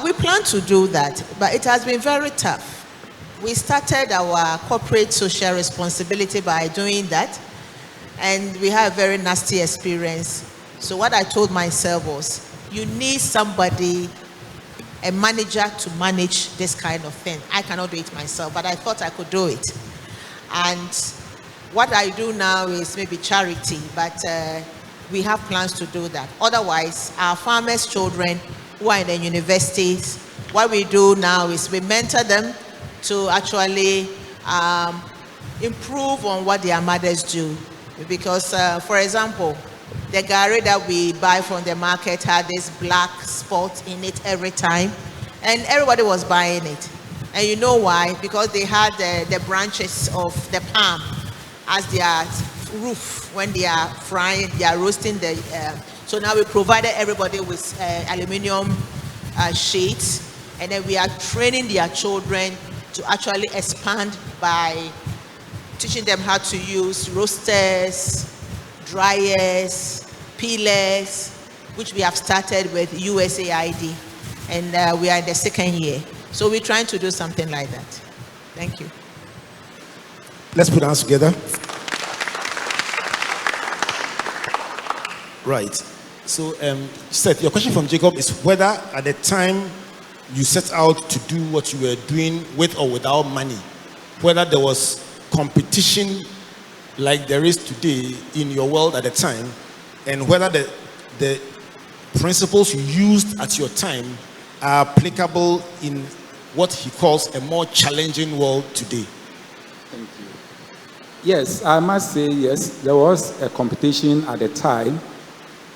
We plan to do that, but it has been very tough. We started our corporate social responsibility by doing that, and we had a very nasty experience. So what I told myself was, you need somebody, a manager, to manage this kind of thing. I cannot do it myself, but I thought I could do it. And what I do now is maybe charity, but we have plans to do that. Otherwise, our farmers' children who are in the universities, what we do now is we mentor them to actually improve on what their mothers do. Because, for example, the gari that we buy from the market had this black spot in it every time, and everybody was buying it. And you know why? Because they had the branches of the palm as their roof when they are frying, they are roasting the. So now we provided everybody with aluminum sheets, and then we are training their children to actually expand by teaching them how to use roasters, dryers, peelers, which we have started with USAID, and we are in the 2nd year. So we're trying to do something like that. Thank you. Let's put our hands together. Right. So, Seth, your question from Jacob is whether at the time you set out to do what you were doing with or without money, whether there was competition like there is today in your world at the time, and whether the principles you used at your time are applicable in what he calls a more challenging world today. Thank you. Yes, I must say yes, there was a competition at the time,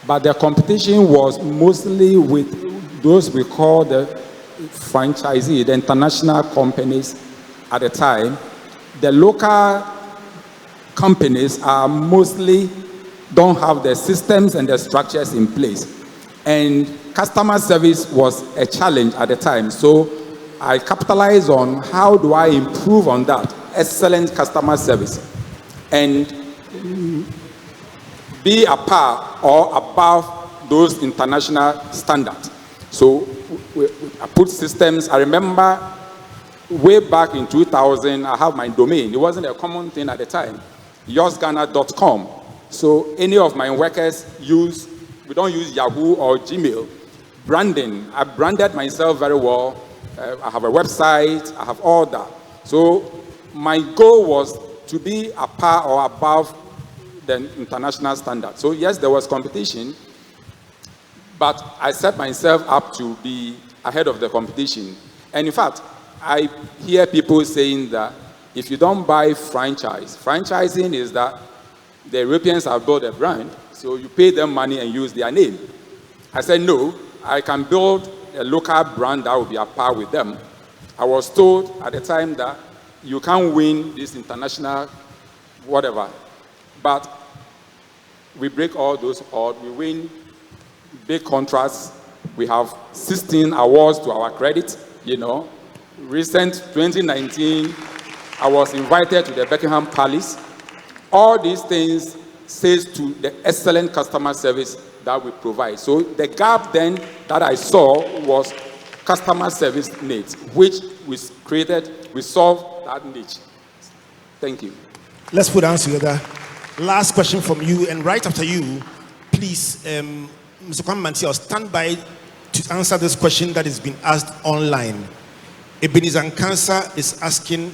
but the competition was mostly with those we call the franchisee, the international companies at the time. The local companies are mostly don't have the systems and the structures in place. And customer service was a challenge at the time. So I capitalized on how do I improve on that excellent customer service and be a par or above those international standards. So I put systems. I remember way back in 2000, I have my domain. It wasn't a common thing at the time, yoksghana.com. So any of my workers we don't use Yahoo or Gmail. Branding, I branded myself very well. I have a website, I have all that. So my goal was to be a par or above the international standard. So yes, there was competition, but I set myself up to be ahead of the competition. And in fact, I hear people saying that if you don't buy franchising is that the Europeans have built a brand, so you pay them money and use their name. I said, no, I can build a local brand that will be a par with them. I was told at the time that you can't win this international whatever, but we break all those odds. We win big contracts. We have 16 awards to our credit, Recent 2019, I was invited to the Buckingham Palace. All these things says to the excellent customer service that we provide. So the gap then that I saw was customer service needs, which we solved that niche. Thank you. Let's put our hands together. Last question from you, and right after you, please, Mr. Kwame, I'll stand by to answer this question that has been asked online. Ebenezer Nkansa is asking,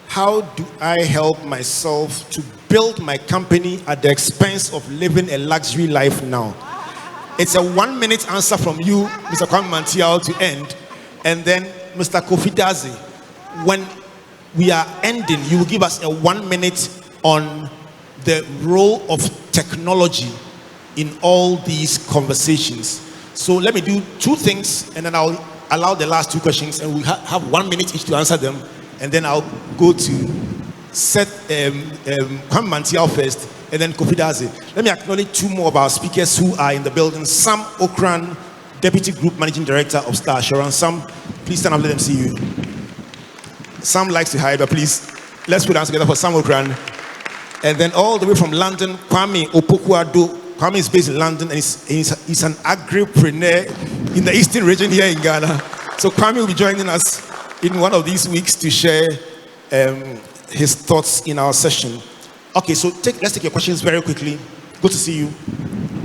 how do I help myself to build my company at the expense of living a luxury life now? It's a 1-minute answer from you, Mr. Kwame Mantiao, to end. And then Mr. Kofi Dazi, when we are ending, you will give us a 1 minute on the role of technology in all these conversations. So let me do 2 things, and then I'll allow the last 2 questions, and we'll have 1 minute each to answer them. And then I'll go to Seth Kwame Mantiao first, and then Kofi Dazi. Let me acknowledge 2 more of our speakers who are in the building. Sam Ocran, Deputy Group Managing Director of Star Assurance. Sam, please stand up, let them see you. Sam likes to hide, but please, let's put our hands together for Sam Ocran. And then all the way from London, Kwame Opoku-Ado. Kwame is based in London, and he's an agripreneur in the Eastern region here in Ghana. So Kwame will be joining us in one of these weeks to share his thoughts in our session. Okay, so let's take your questions very quickly. Good to see you.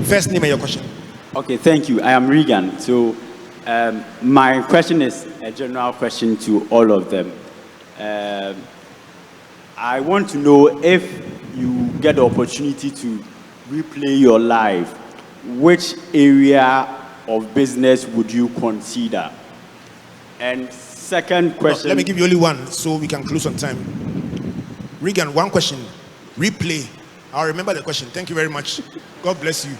First name and your question. Okay, thank you. I am Legon. So my question is a general question to all of them. I want to know, if you get the opportunity to replay your life, which area of business would you consider? And second question... let me give you only one so we can close on time. Regan, one question. Replay. I'll remember the question. Thank you very much. God bless you.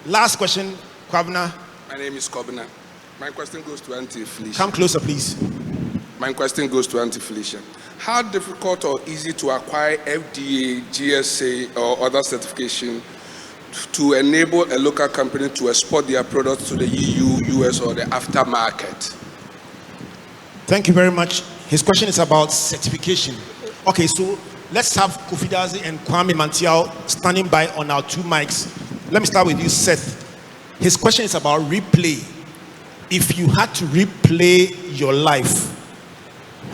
Last question, Kwabena. My name is Kwabena. My question goes to Auntie Felicia. Come closer, please. My question goes to Auntie Felicia. How difficult or easy to acquire FDA, GSA, or other certification to enable a local company to export their products to the EU, US, or the aftermarket? Thank you very much. His question is about certification. Okay, so let's have Kofi Dazi and Kwame Mantiao standing by on our 2 mics. Let me start with you, Seth. His question is about replay. If you had to replay your life,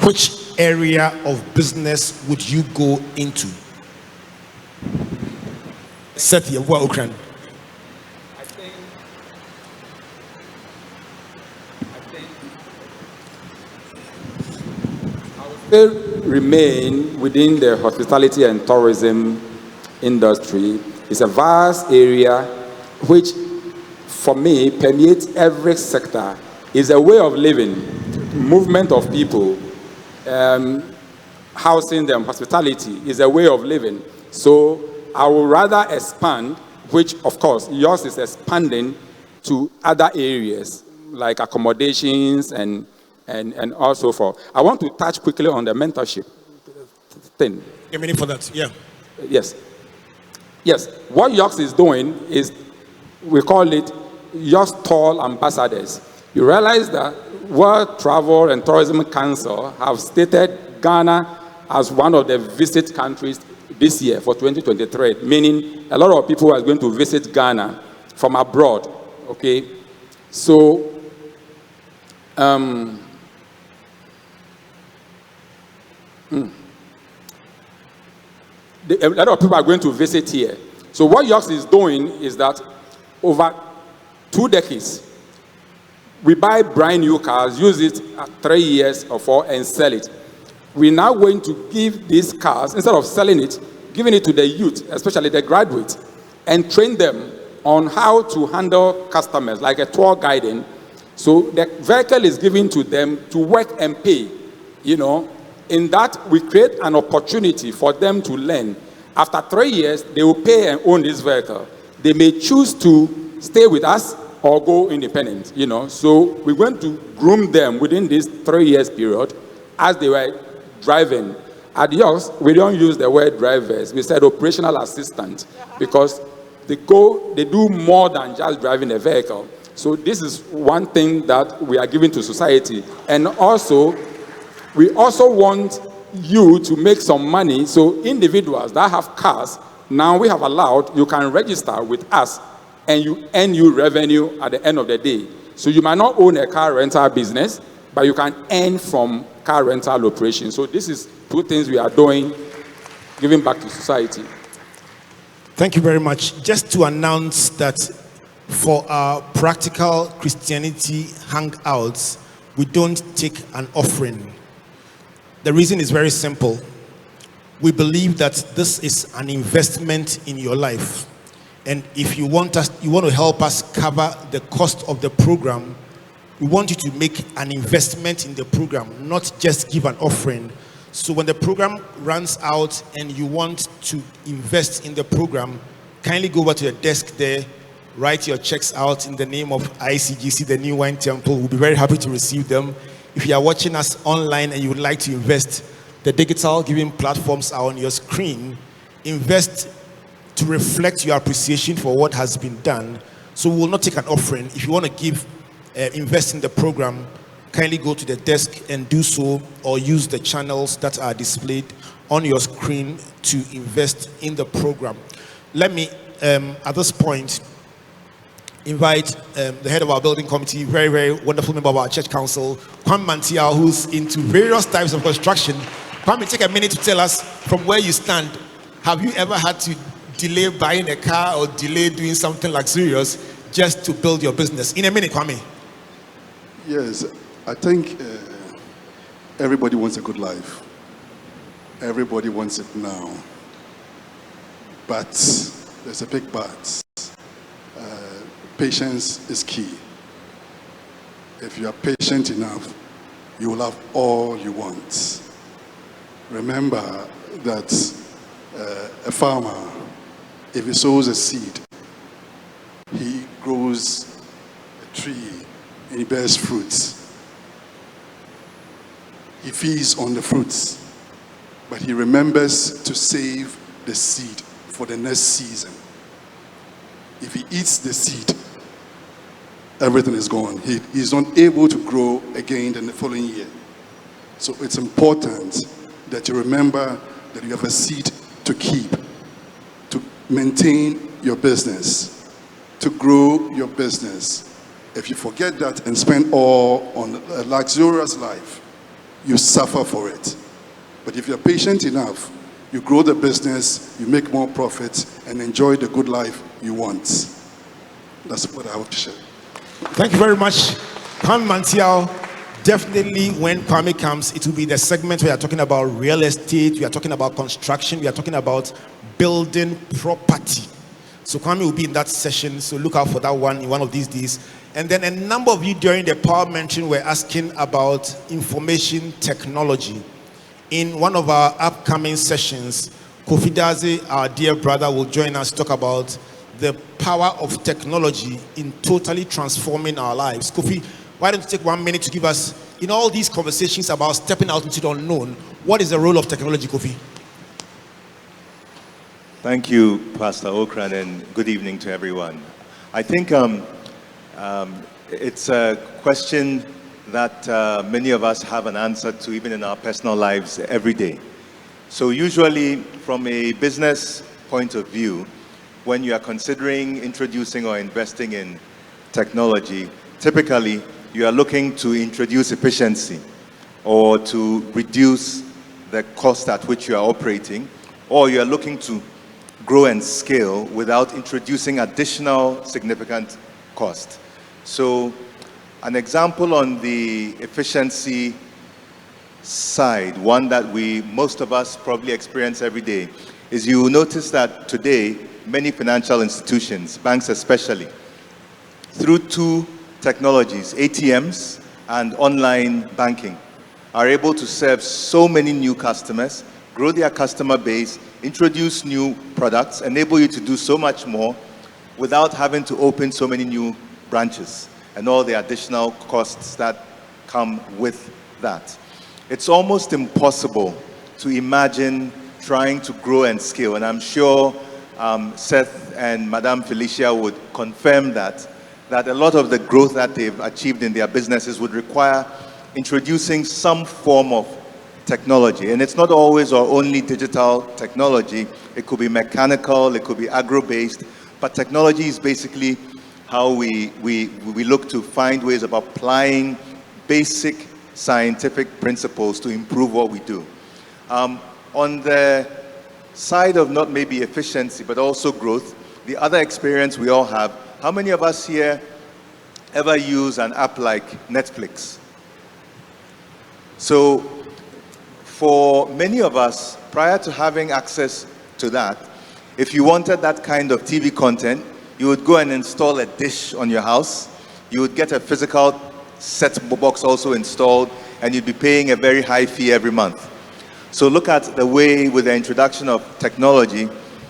which area of business would you go into? Seth Yeboah Ocran. I think I would still remain within the hospitality and tourism industry. It's a vast area which, for me, permeates every sector. It's a way of living, movement of people, housing them, hospitality is a way of living. So I would rather expand, which of course yours is expanding to other areas like accommodations and also for. I want to touch quickly on the mentorship thing. Get ready for that, yeah. Yes. What Yoks is doing is, we call it Yoks Tour Ambassadors. You realize that World Travel and Tourism Council have stated Ghana as one of the visit countries this year for 2023, meaning a lot of people are going to visit Ghana from abroad, okay? So, a lot of people are going to visit here. So what Yoks is doing is that over 2 decades, we buy brand new cars, use it 3 years or 4, and sell it. We're now going to give these cars, instead of selling it, giving it to the youth, especially the graduates, and train them on how to handle customers, like a tour guiding. So the vehicle is given to them to work and pay. In that, we create an opportunity for them to learn. After 3 years, they will pay and own this vehicle. They may choose to stay with us or go independent, So we're going to groom them within this 3 years period as they were driving. At Yoks, we don't use the word drivers. We said operational assistant, because they do more than just driving a vehicle. So this is one thing that we are giving to society. And also, we also want you to make some money. So individuals that have cars, now we have allowed, you can register with us and you earn your revenue at the end of the day. So you might not own a car rental business, but you can earn from car rental operations. So this is 2 things we are doing, giving back to society. Thank you very much. Just to announce that for our practical Christianity hangouts, we don't take an offering. The reason is very simple. We believe that this is an investment in your life. And if you want to help us cover the cost of the program, we want you to make an investment in the program, not just give an offering. So when the program runs out and you want to invest in the program, kindly go over to the desk there, write your checks out in the name of ICGC, the New Wine Temple. We'll be very happy to receive them. If you are watching us online and you would like to invest, the digital giving platforms are on your screen. Invest to reflect your appreciation for what has been done. So we will not take an offering. If you want to give, invest in the program, kindly go to the desk and do so, or use the channels that are displayed on your screen to invest in the program. Let me, at this point, invite the head of our building committee, very, very wonderful member of our church council, Kwame Mantiao, who's into various types of construction. Kwame, take a minute to tell us from where you stand. Have you ever had to delay buying a car or delay doing something luxurious just to build your business? In a minute, Kwame. Yes, I think everybody wants a good life. Everybody wants it now. But there's a big but. Patience is key. If you are patient enough, you will have all you want. Remember that a farmer, if he sows a seed, he grows a tree and he bears fruits. He feeds on the fruits, but he remembers to save the seed for the next season. If he eats the seed, everything is gone. He's not able to grow again in the following year. So it's important that you remember that you have a seed to keep, to maintain your business, to grow your business. If you forget that and spend all on a luxurious life, you suffer for it. But if you're patient enough, you grow the business, you make more profits, and enjoy the good life you want. That's what I want to share. Thank you very much, Kwame Mantiao. Definitely when Kwame comes, it will be the segment where we are talking about real estate, we are talking about construction, we are talking about building property. So Kwame will be in that session, so look out for that one in one of these days. And then a number of you during the power mention were asking about information technology. In one of our upcoming sessions, Kofi Daze, our dear brother, will join us to talk about the power of technology in totally transforming our lives. Kofi, why don't you take 1 minute to give us, in all these conversations about stepping out into the unknown, what is the role of technology, Kofi? Thank you, Pastor Ocran, and good evening to everyone. I think it's a question that many of us have an answer to, even in our personal lives every day. So usually, from a business point of view, when you are considering introducing or investing in technology, typically you are looking to introduce efficiency or to reduce the cost at which you are operating, or you are looking to grow and scale without introducing additional significant cost. So an example on the efficiency side, one that most of us probably experience every day, is you will notice that today many financial institutions, banks especially, through two technologies, ATMs and online banking, are able to serve so many new customers, grow their customer base, introduce new products, enable you to do so much more without having to open so many new branches and all the additional costs that come with that. It's almost impossible to imagine trying to grow and scale, and I'm sure Seth and Madame Felicia would confirm that a lot of the growth that they've achieved in their businesses would require introducing some form of technology. And it's not always or only digital technology. It could be mechanical, it could be agro-based, but technology is basically how we look to find ways of applying basic scientific principles to improve what we do. On the side of not maybe efficiency, but also growth, the other experience we all have, how many of us here ever use an app like Netflix? So for many of us, prior to having access to that, If you wanted that kind of TV content, you would go and install a dish on your house. You would get a physical set box also installed, and you'd be paying a very high fee every month. So look at the way, with the introduction of technology,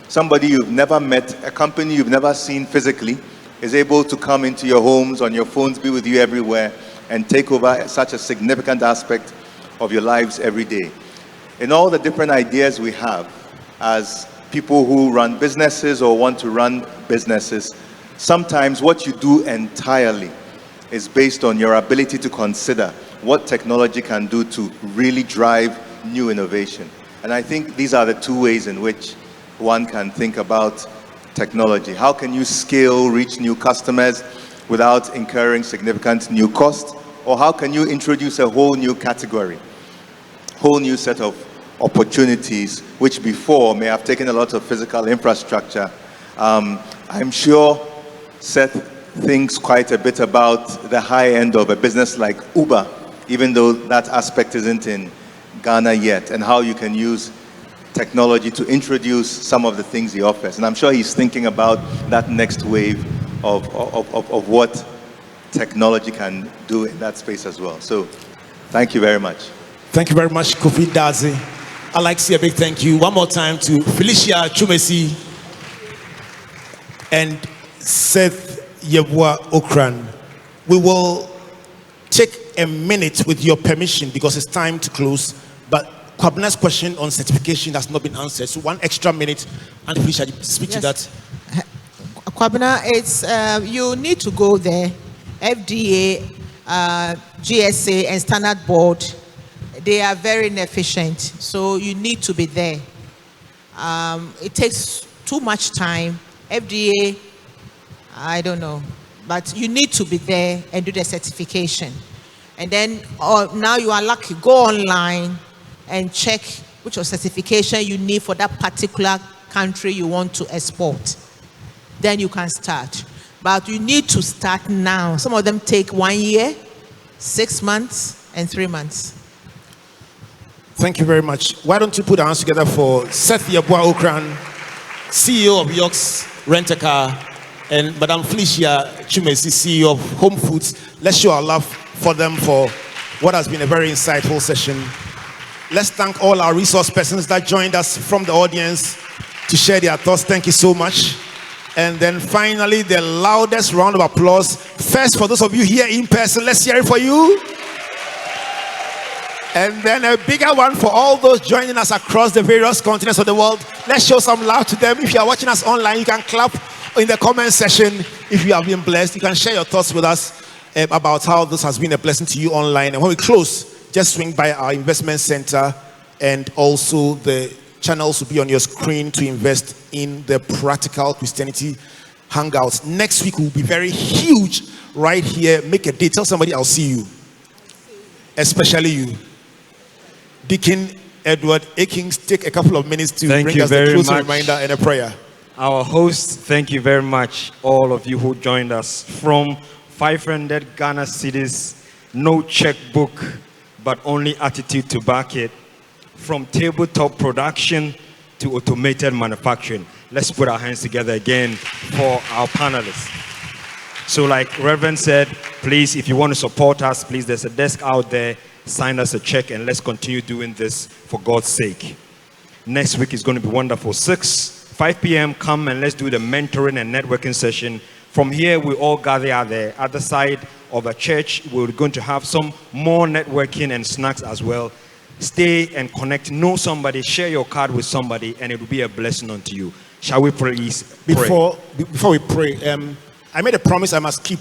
somebody you've never met, a company you've never seen physically, is able to come into your homes, on your phones, be with you everywhere, and take over such a significant aspect of your lives every day. In all the different ideas we have as people who run businesses or want to run businesses, sometimes what you do entirely is based on your ability to consider what technology can do to really drive new innovation. And I think these are the two ways in which one can think about technology. How can you scale, reach new customers without incurring significant new costs? Or how can you introduce a whole new category, whole new set of opportunities, which before may have taken a lot of physical infrastructure? I'm sure Seth thinks quite a bit about the high end of a business like Uber, even though that aspect isn't in Ghana yet, and how you can use technology to introduce some of the things he offers. And I'm sure he's thinking about that next wave of what technology can do in that space as well. So thank you very much. Thank you very much, Kofi Dazi. I'd like to say a big thank you one more time to Felicia Twumasi and Seth Yeboah Ocran. We will take a minute with your permission because it's time to close, but Kwabna's question on certification has not been answered. So 1 extra minute, and Felicia, speak to that. Kwabna, it's you need to go there. FDA, GSA, and Standard Board, they are very inefficient, so you need to be there. It takes too much time. FDA, I don't know, but you need to be there and do the certification. And then now you are lucky, go online and check which certification you need for that particular country you want to export. Then you can start. But you need to start now. Some of them take 1 year, 6 months, and 3 months. Thank you very much. Why don't you put our hands together for Seth Yeboah Ocran, CEO of Yoks Rent-A-Car, and Madam Felicia Twumasi, CEO of Homefoods. Let's show our love for them for what has been a very insightful session. Let's thank all our resource persons that joined us from the audience to share their thoughts. Thank you so much. And then finally, the loudest round of applause. First, for those of you here in person, let's hear it for you. And then a bigger one for all those joining us across the various continents of the world. Let's show some love to them. If you are watching us online, you can clap in the comment section. If you have been blessed, you can share your thoughts with us about how this has been a blessing to you online. And when we close, just swing by our investment center, and also the channels will be on your screen to invest in the Practical Christianity Hangouts. Next week will be very huge right here. Make a date. Tell somebody I'll see you. Especially you. Deacon Edward Akins, take a couple of minutes to bring us a closing reminder and a prayer. Our host, thank you very much, all of you who joined us from 500 Ghana cedis, no checkbook, but only attitude to back it. From tabletop production to automated manufacturing. Let's put our hands together again for our panelists. So like Reverend said, please, if you want to support us, please, there's a desk out there. Sign us a check and let's continue doing this for God's sake. Next week is going to be wonderful. 5 p.m. come and let's do the mentoring and networking session. From here, we all gather at the other side of a church. We're going to have some more networking and snacks as well. Stay and connect. Know somebody. Share your card with somebody, and it will be a blessing unto you. Shall we please pray? Before we pray, I made a promise I must keep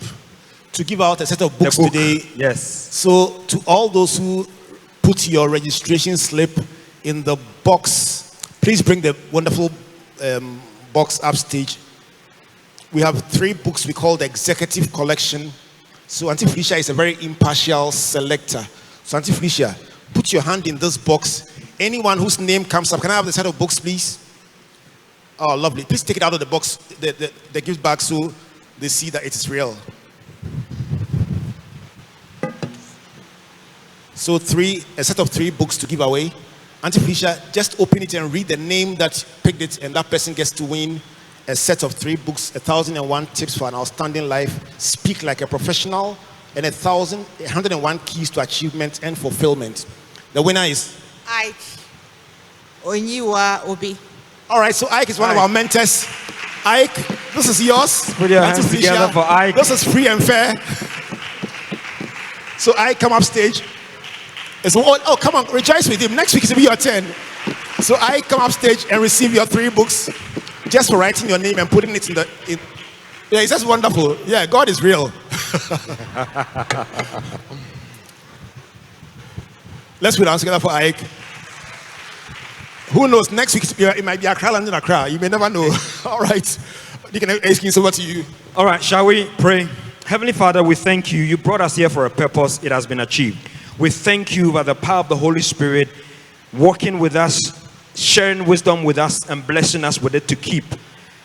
to give out a set of books today. Yes. So to all those who put your registration slip in the box, please bring the wonderful box upstage. We have 3 books we call the Executive Collection. So Auntie Felicia is a very impartial selector. So Auntie Felicia, put your hand in this box. Anyone whose name comes up, can I have the set of books, please? Oh, lovely. Please take it out of the box, the gift bag, so they see that it is real. So a set of 3 books to give away. Auntie Felicia, just open it and read the name that picked it, and that person gets to win a set of 3 books, 1,001 tips for an outstanding life, speak like a professional, and 101 keys to achievement and fulfillment. The winner is Ike Onyiwa Obi. All right, so Ike is one of our mentors. Ike, this is yours. Put your Auntie hands Felicia, together for Ike. This is free and fair. So Ike, come up stage. Oh, come on, rejoice with him. Next week is will be your turn. So I come up stage and receive your 3 books just for writing your name and putting it in the. Yeah, it's just wonderful. Yeah, God is real. Let's put our hands together for Ike. Who knows? Next week it might be Accra, London, Accra. You may never know. All right. Deacon Aikins, over to you. All right, shall we pray? Heavenly Father, we thank you. You brought us here for a purpose. It has been achieved. We thank you by the power of the Holy Spirit, walking with us, sharing wisdom with us, and blessing us with it to keep.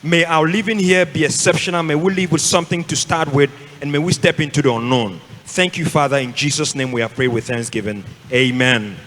May our living here be exceptional. May we live with something to start with, and may we step into the unknown. Thank you, Father. In Jesus' name we have prayed with thanksgiving. Amen.